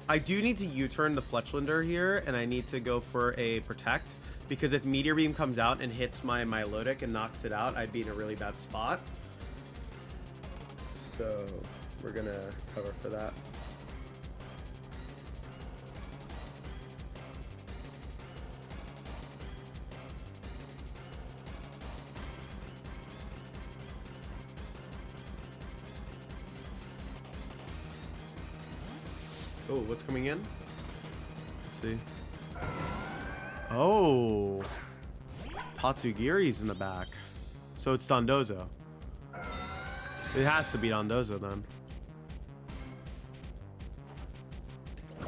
I do need to U-turn the Fletchlander here, and I need to go for a Protect, because if Meteor Beam comes out and hits my Milotic and knocks it out, I'd be in a really bad spot. So we're gonna cover for that. Oh, what's coming in? Let's see. Oh, Tatsugiri's in the back. So it's Dondozo. It has to be Dondozo then.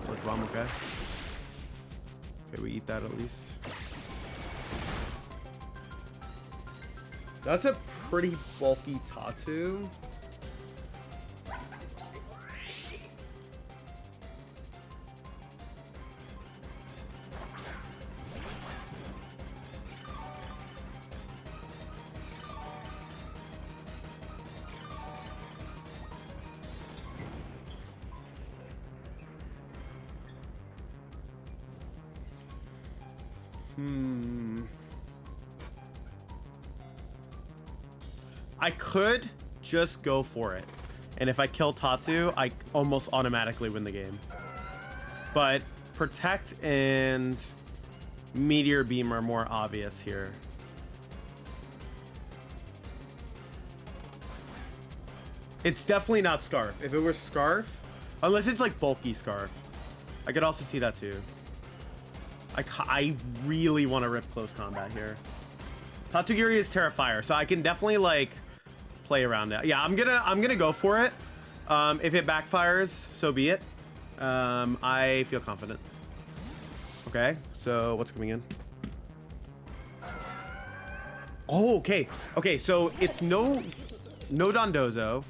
Sludge Bomb, okay. Okay, we eat that at least. That's a pretty bulky Tatsu. I could just go for it. And if I kill Tatsu, I almost automatically win the game. But Protect and Meteor Beam are more obvious here. It's definitely not Scarf. If it were Scarf, unless it's like bulky Scarf. I could also see that too. I really want to rip close combat here. Tatsugiri is Terrafire, so I can definitely like play around it. Yeah, I'm gonna go for it. If it backfires, so be it. I feel confident. Okay, so what's coming in? Oh, okay. Okay, so it's no Dondozo,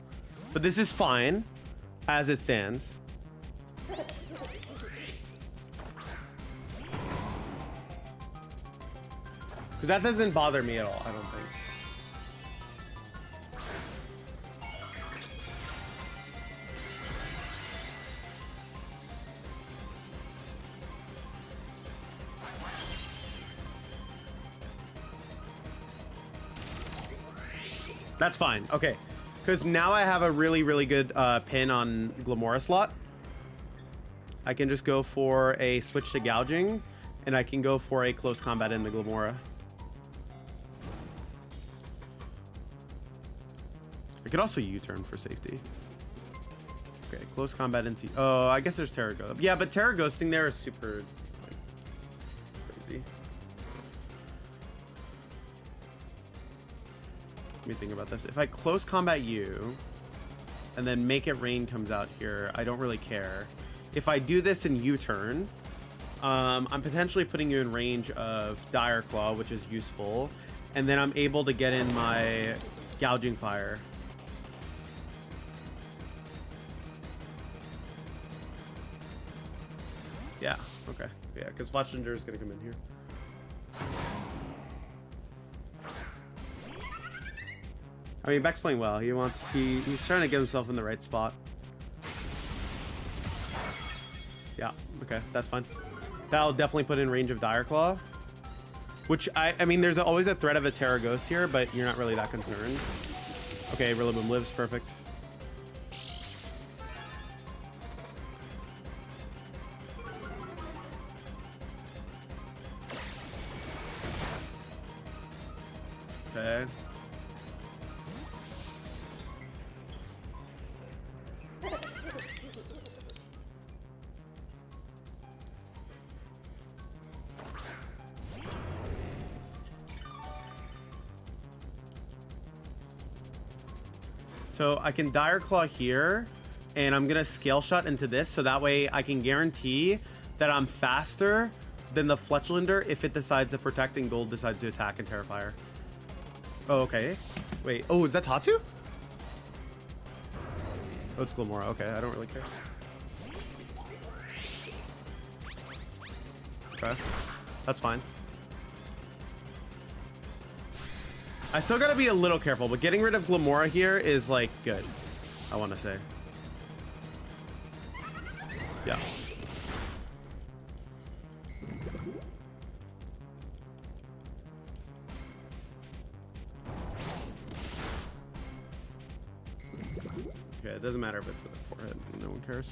but this is fine as it stands. Because that doesn't bother me at all, I don't think. That's fine. Okay. Because now I have a really, really good pin on Glamora slot. I can just go for a switch to gouging, and I can go for a close combat in the Glamora. I could also U-turn for safety. Okay, close combat into... Oh, I guess there's Terra Ghost. Yeah, but Terra Ghosting there is super, like, crazy. Let me think about this. If I close combat you, and then Make It Rain comes out here, I don't really care. If I do this in U-turn, I'm potentially putting you in range of Dire Claw, which is useful. And then I'm able to get in my Gouging Fire. Yeah, okay. Yeah, because Fletchlander is going to come in here. I mean, Beck's playing well. He's trying to get himself in the right spot. Yeah, okay, that's fine. That'll definitely put in range of Dire Claw. Which, I mean, there's always a threat of a Terra Ghost here, but you're not really that concerned. Okay, Rillaboom lives, perfect. Okay. So I can Dire Claw here, and I'm gonna Scale Shot into this, so that way I can guarantee that I'm faster than the Fletchlander if it decides to protect and Gold decides to attack and Terrifier. Oh, okay. Wait, oh, is that Tatsu? Oh, it's Glamora. Okay, I don't really care. Okay, that's fine. I still gotta be a little careful, but getting rid of Glamora here is, like, good, I want to say. Yeah, it doesn't matter if it's to the forehead. No one cares.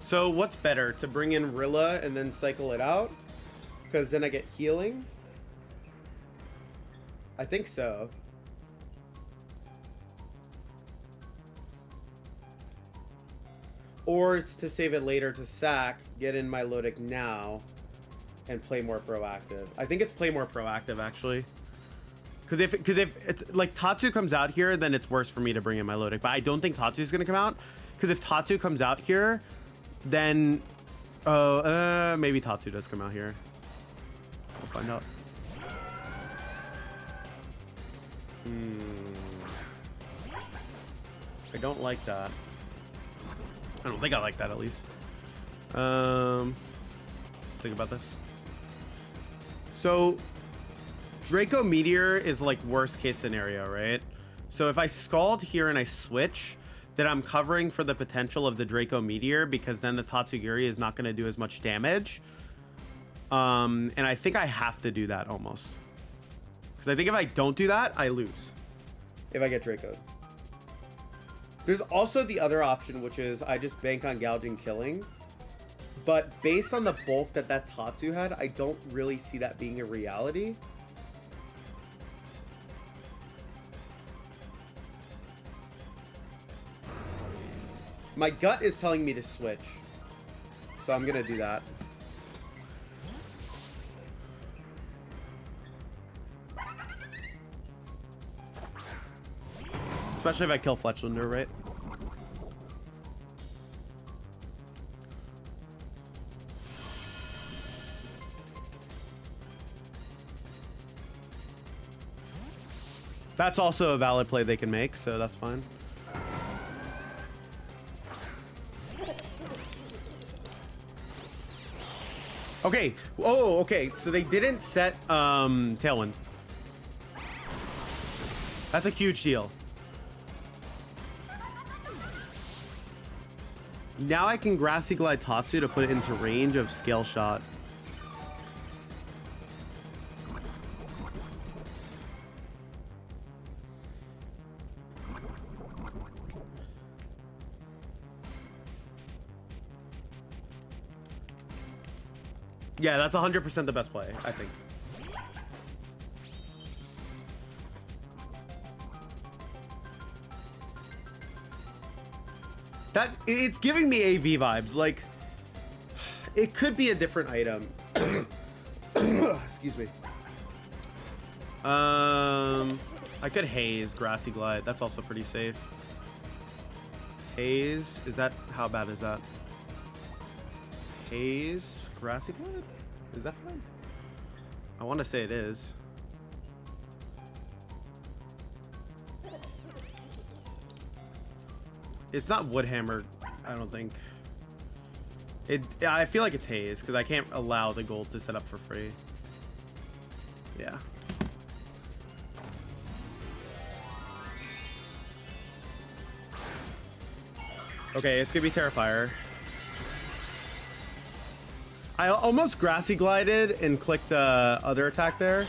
So what's better, to bring in Rilla and then cycle it out? Because then I get healing? I think so. Or to save it later to sack, get in my Lodic now, and play more proactive. I think it's play more proactive, actually. Because if it's like Tatsu comes out here, then it's worse for me to bring in my Lodic. But I don't think Tatsu's going to come out. Because if Tatsu comes out here, then maybe Tatsu does come out here. We'll find out. I don't like that. I don't think I like that, at least. Let's think about this. So Draco Meteor is like worst case scenario, right? So if I Scald here and I switch, then I'm covering for the potential of the Draco Meteor, because then the Tatsugiri is not going to do as much damage. And I think I have to do that almost. Because I think if I don't do that, I lose. If I get Draco'd. There's also the other option, which is I just bank on gouging killing. But based on the bulk that Tatsu had, I don't really see that being a reality. My gut is telling me to switch. So I'm going to do that. Especially if I kill Fletchlander, right? That's also a valid play they can make, so that's fine. Okay. Oh, okay. So they didn't set Tailwind. That's a huge deal. Now I can Grassy Glide Tatsu to put it into range of Scale Shot. Yeah, that's 100% the best play, I think. It's giving me AV vibes. Like, it could be a different item. Excuse me. I could Haze Grassy Glide. That's also pretty safe. Haze, is that, how bad is that? Haze Grassy Glide? Is that fine? I want to say it is. It's not Woodhammer, I don't think. I feel like it's Haze, because I can't allow the gold to set up for free. Yeah. Okay, it's gonna be Terrifier. I almost Grassy Glided and clicked other attack there,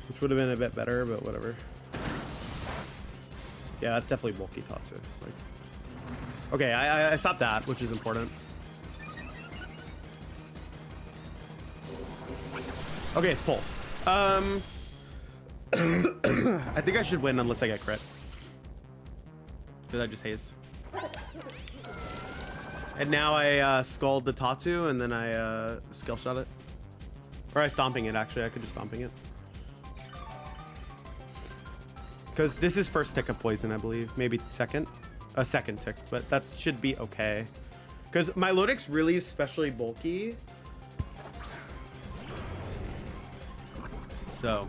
which would have been a bit better, but whatever. Yeah, that's definitely bulky Tatsu. Like, okay, I stopped that, which is important. Okay, it's Pulse. I think I should win unless I get crit. Because I just haze. And now I Scald the Tatsu, and then I Skill Shot it. Or I Stomping it, actually. I could just Stomping it. Because this is first tick of poison, I believe. Maybe second. A second tick, but that should be okay. Because my Lodic's really especially bulky. So,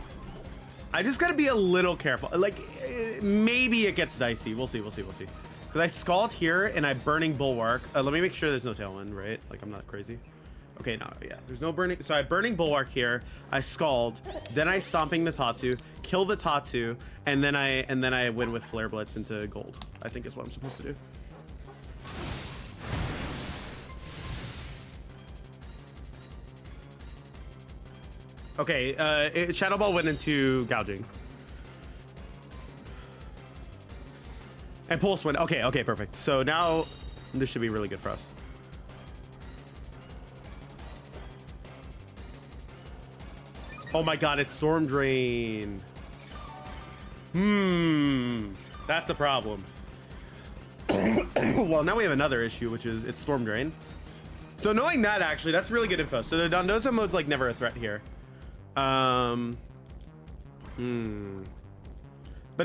I just gotta be a little careful. Like, maybe it gets dicey. We'll see, we'll see, we'll see. Because I Scald here, and I Burning Bulwark. Let me make sure there's no Tailwind, right? Like, I'm not crazy. Okay, no, yeah. There's no burning. So I have Burning Bulwark here. I Scald. Then I Stomping the Tatsu, kill the Tatsu, and then I win with Flare Blitz into gold. I think is what I'm supposed to do. Okay, Shadow Ball went into Gouging. And Pulse went. Okay, okay, perfect. So now this should be really good for us. Oh my god, it's Storm Drain. That's a problem. Well, now we have another issue, which is it's Storm Drain. So knowing that, actually, that's really good info. So the Dondozo mode's like never a threat here. But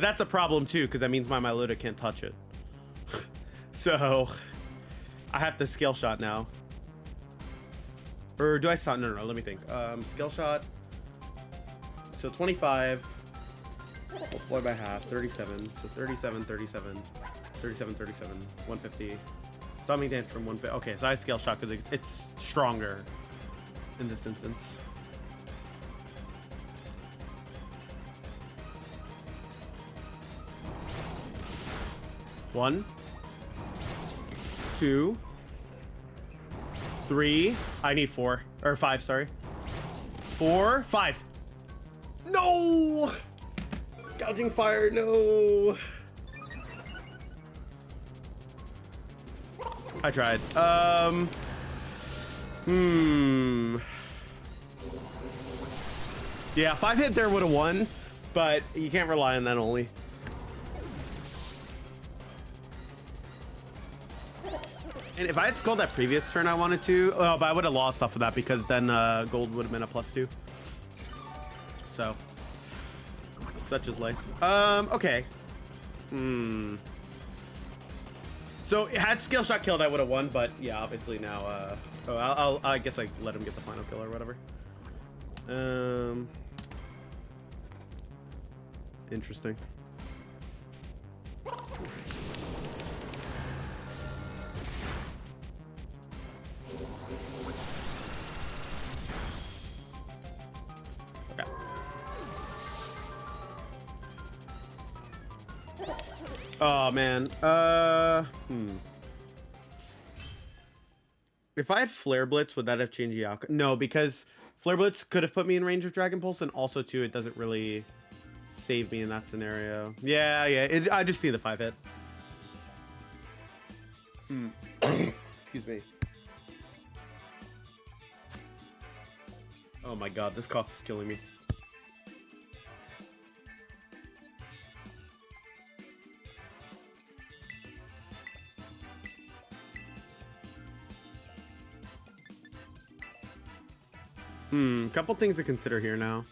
that's a problem too, because that means my Milotic can't touch it. So I have to Scale Shot now. Or do I stop? No, let me think. Scale Shot. So 25. Multiply by half. 37. So 37, 37. 37, 37. 150. Stomping Dance from 150. Okay, so I Scale Shot because it's stronger in this instance. One, two, three. I need four or five. Sorry, 4, 5. No, Gouging Fire. No, I tried. Yeah, 5 hit there would have won, but you can't rely on that only. And if I had Skulled that previous turn I wanted to, oh, but I would have lost off of that because then gold would have been a +2. So, such is life. Okay. So had Scale Shot killed, I would have won, but yeah, obviously now, I guess I let him get the final kill or whatever. Interesting. Oh man. If I had Flare Blitz, would that have changed the outcome? No, because Flare Blitz could have put me in range of Dragon Pulse, and also too, it doesn't really save me in that scenario. Yeah. I just need the 5 hit. Excuse me. Oh my god, this cough is killing me. Couple things to consider here now.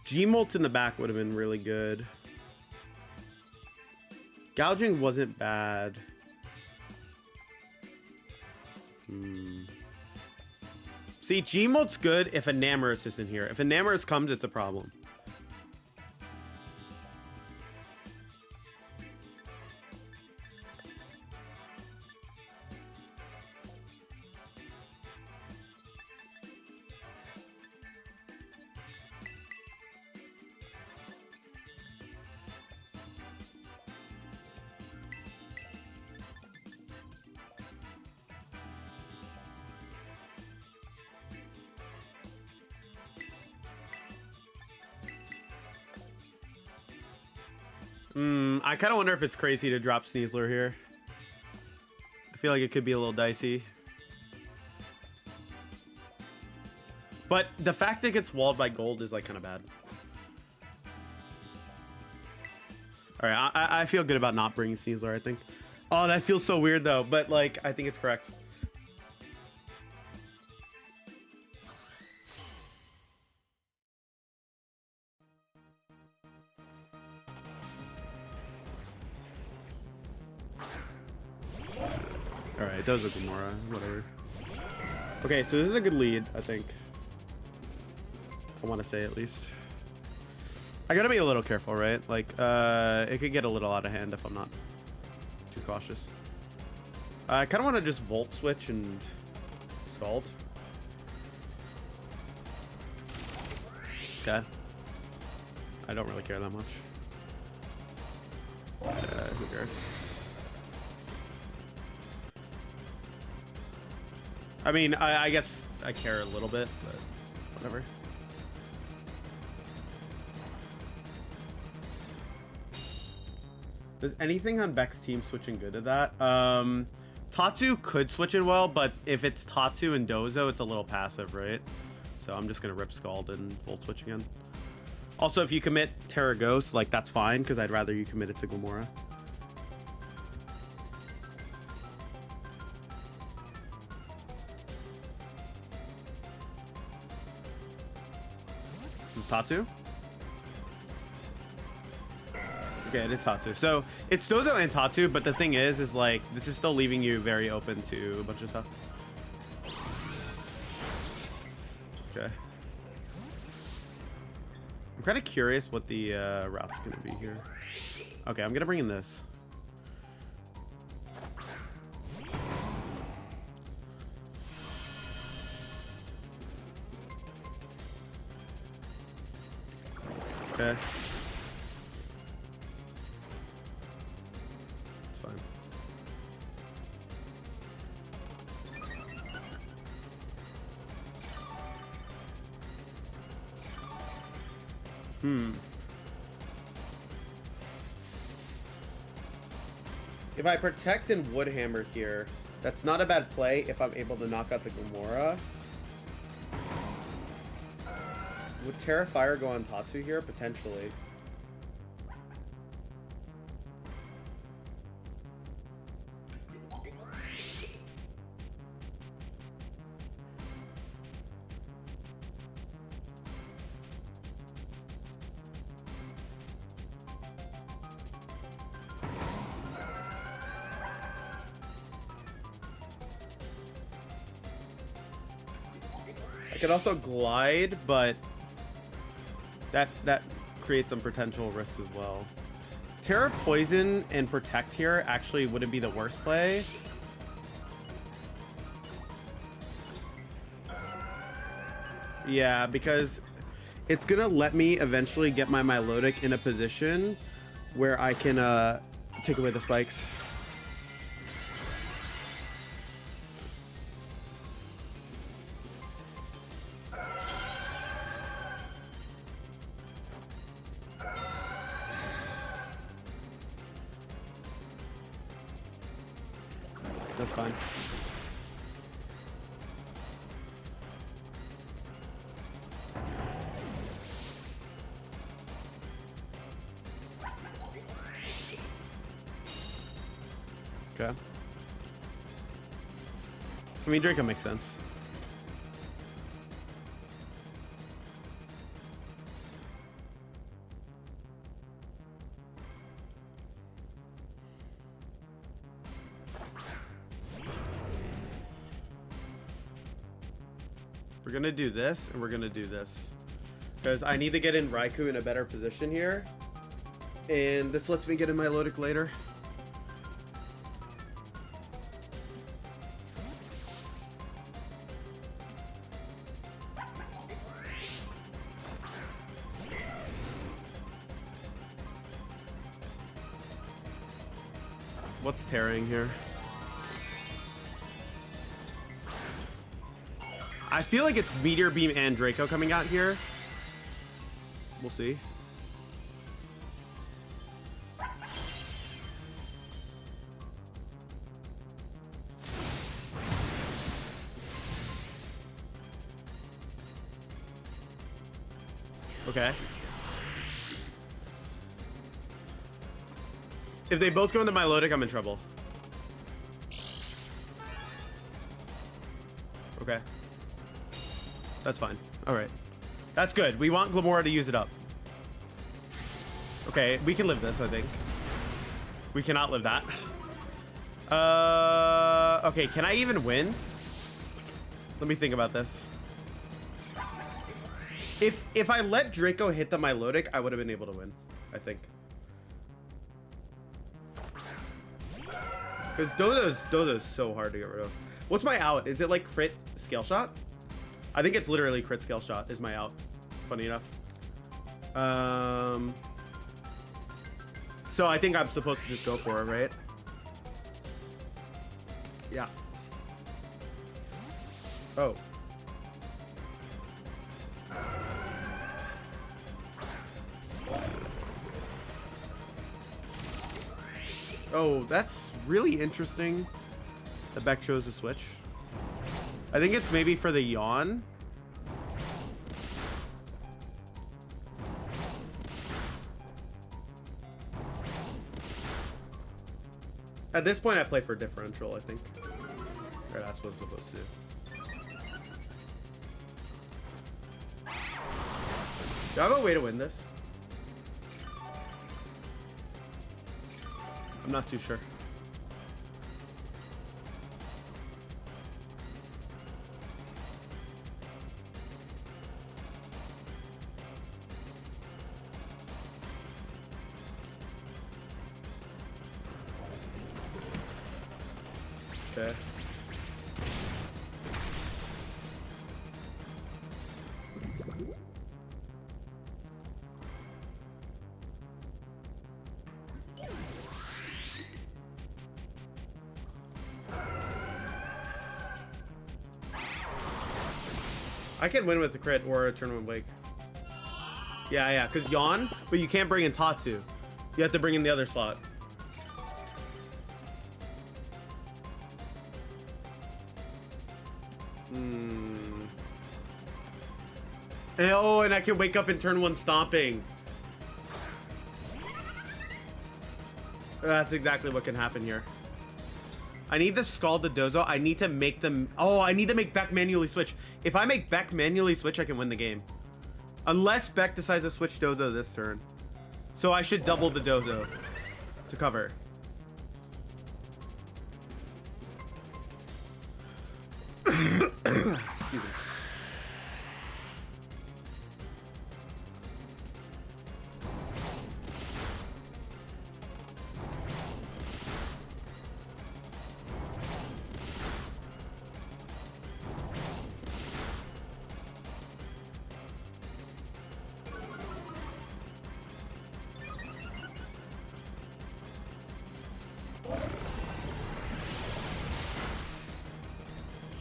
G-Molt in the back would have been really good. Gouging wasn't bad. See, G-Molt's good if Enamorous isn't here. If Enamorous comes, it's a problem. I kind of wonder if it's crazy to drop Sneasler here. I feel like it could be a little dicey. But the fact it gets walled by gold is like kind of bad. All right, I feel good about not bringing Sneasler, I think. Oh, that feels so weird though, but like, I think it's correct. Alright, those are Gamora, whatever. Okay, so this is a good lead, I think. I want to say at least. I gotta be a little careful, right? Like, it could get a little out of hand if I'm not too cautious. I kind of want to just Volt Switch and Scald. Okay. I don't really care that much. Who cares? I mean, I guess I care a little bit, but whatever. Does anything on Beck's team switching good to that? Tatsu could switch it well, but if it's Tatsu and Dozo, it's a little passive, right? So I'm just gonna rip Scald and Volt Switch again. Also, if you commit Terra Ghost, like, that's fine, because I'd rather you commit it to Gamora. Tatsu? Okay, it is Tatsu. So it's Dozo and Tatsu, but the thing is like, this is still leaving you very open to a bunch of stuff. Okay. I'm kind of curious what the route's gonna be here. Okay, I'm gonna bring in this. Okay. It's fine. If I protect and Woodhammer here, that's not a bad play if I'm able to knock out the Gamora. Would Terra Fire go on Tatsu here? Potentially. I could also glide, but that creates some potential risks as well. Terra Poison and Protect here actually wouldn't be the worst play. Yeah, because it's gonna let me eventually get my Milotic in a position where I can take away the spikes. That's fine. Okay. I mean, Draco makes sense. We're gonna do this, and we're gonna do this. Because I need to get in Raikou in a better position here. And this lets me get in my Milotic later. What's tearing here? I feel like it's Meteor Beam and Draco coming out here. We'll see. Okay. If they both go into Milotic, I'm in trouble. Okay. That's fine. All right. That's good. We want Gamora to use it up. Okay, we can live this, I think. We cannot live that. Okay, can I even win? Let me think about this. If I let Draco hit the Milotic, I would have been able to win, I think. Because Dozo's so hard to get rid of. What's my out? Is it like crit scale shot? I think it's literally crit scale shot is my out. Funny enough. So I think I'm supposed to just go for it, right? Yeah. Oh. Oh, that's really interesting that Beck chose to switch. I think it's maybe for the yawn. At this point, I play for differential, I think. Or that's what I'm supposed to do. Do I have a way to win this? I'm not too sure. Okay. I can win with the crit or a tournament wake. Yeah, because yawn, but you can't bring in Tatsu. You have to bring in the other slot. And, oh, and I can wake up in turn 1 stomping. That's exactly what can happen here. I need to scald the Dozo. I need to make them... Oh, I need to make Beck manually switch. If I make Beck manually switch, I can win the game. Unless Beck decides to switch Dozo this turn. So I should double the Dozo to cover. Excuse me.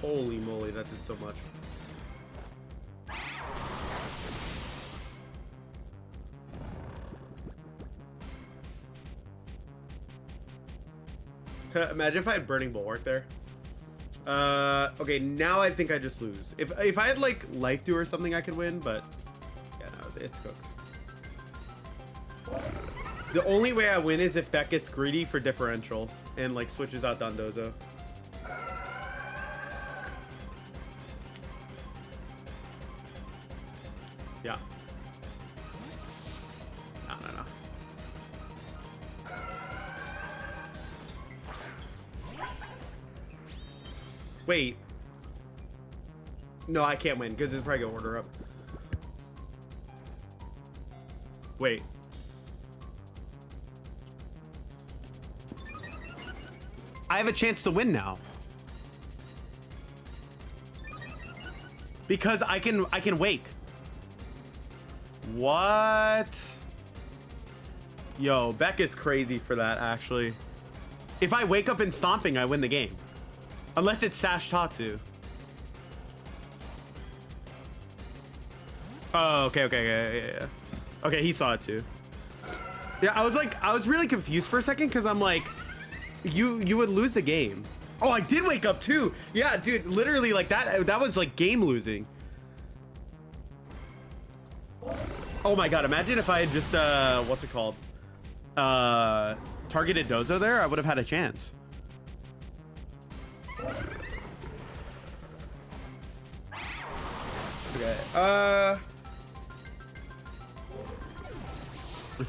Holy moly, that did so much. Imagine if I had Burning Bulwark there. Okay, now I think I just lose. If I had like Life Dew or something, I could win, but yeah, no, it's cooked. The only way I win is if Beck gets greedy for differential and like switches out Dondozo. Yeah. No. Wait. No, I can't win because it's probably gonna order up. Wait. I have a chance to win now. Because I can wake. What? Yo, Beck is crazy for that, actually. If I wake up in stomping, I win the game. Unless it's Sash Tatsu. Oh, okay, yeah. Okay, he saw it too. Yeah, I was really confused for a second because I'm like, you would lose the game. Oh, I did wake up too. Yeah, dude, literally like that was like game losing. Oh my god, imagine if I had just what's it called? Targeted Dozo there, I would have had a chance. Okay.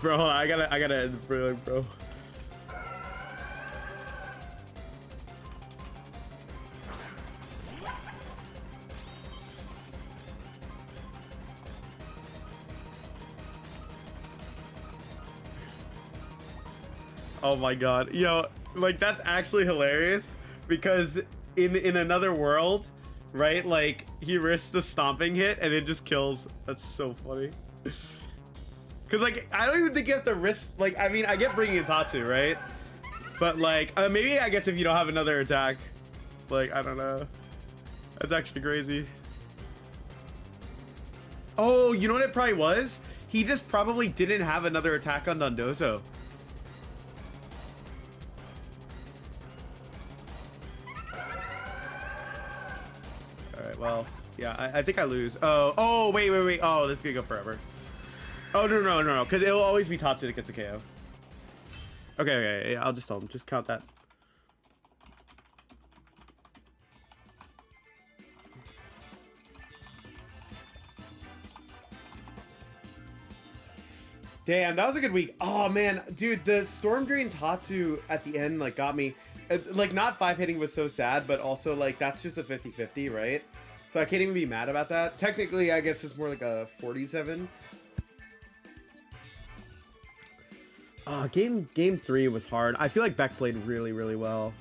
Bro, I gotta end the bro. Oh my god. Yo, Like, that's actually hilarious because in another world, right? Like, he risks the stomping hit and it just kills. That's so funny. Because, like, I don't even think you have to risk, like, I mean, I get bringing in Tatsu, right? But, like, maybe, I guess if you don't have another attack, like, I don't know. That's actually crazy. Oh, you know what it probably was? He just probably didn't have another attack on Dondozo. Alright, well, yeah, I think I lose. Oh, wait. Oh, this is gonna go forever. Oh, no, because it'll always be Tatsu that gets a KO. Okay, yeah, I'll just tell him. Just count that. Damn, that was a good week. Oh, man. Dude, the Storm Drain Tatsu at the end, like, got me. Like, not 5-hitting was so sad, but also, like, that's just a 50-50, right? So I can't even be mad about that. Technically, I guess it's more like a 47. Game 3 was hard. I feel like Beck played really, really well.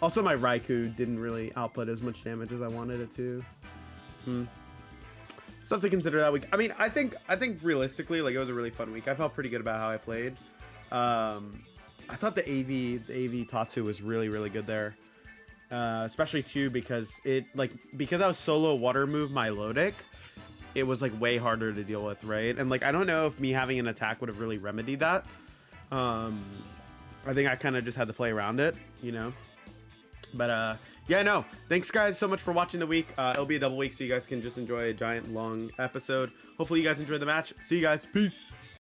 Also, my Raikou didn't really output as much damage as I wanted it to. Stuff to consider that week. I mean, I think realistically, like, it was a really fun week. I felt pretty good about how I played. I thought the AV Tatsu was really, really good there. Especially too because because I was solo water move my Lodic, it was like way harder to deal with, right? And like, I don't know if me having an attack would have really remedied that. I think I kind of just had to play around it, you know. But yeah, no, thanks guys so much for watching the week. It'll be a double week so you guys can just enjoy a giant long episode. Hopefully you guys enjoyed the match. See you guys. Peace.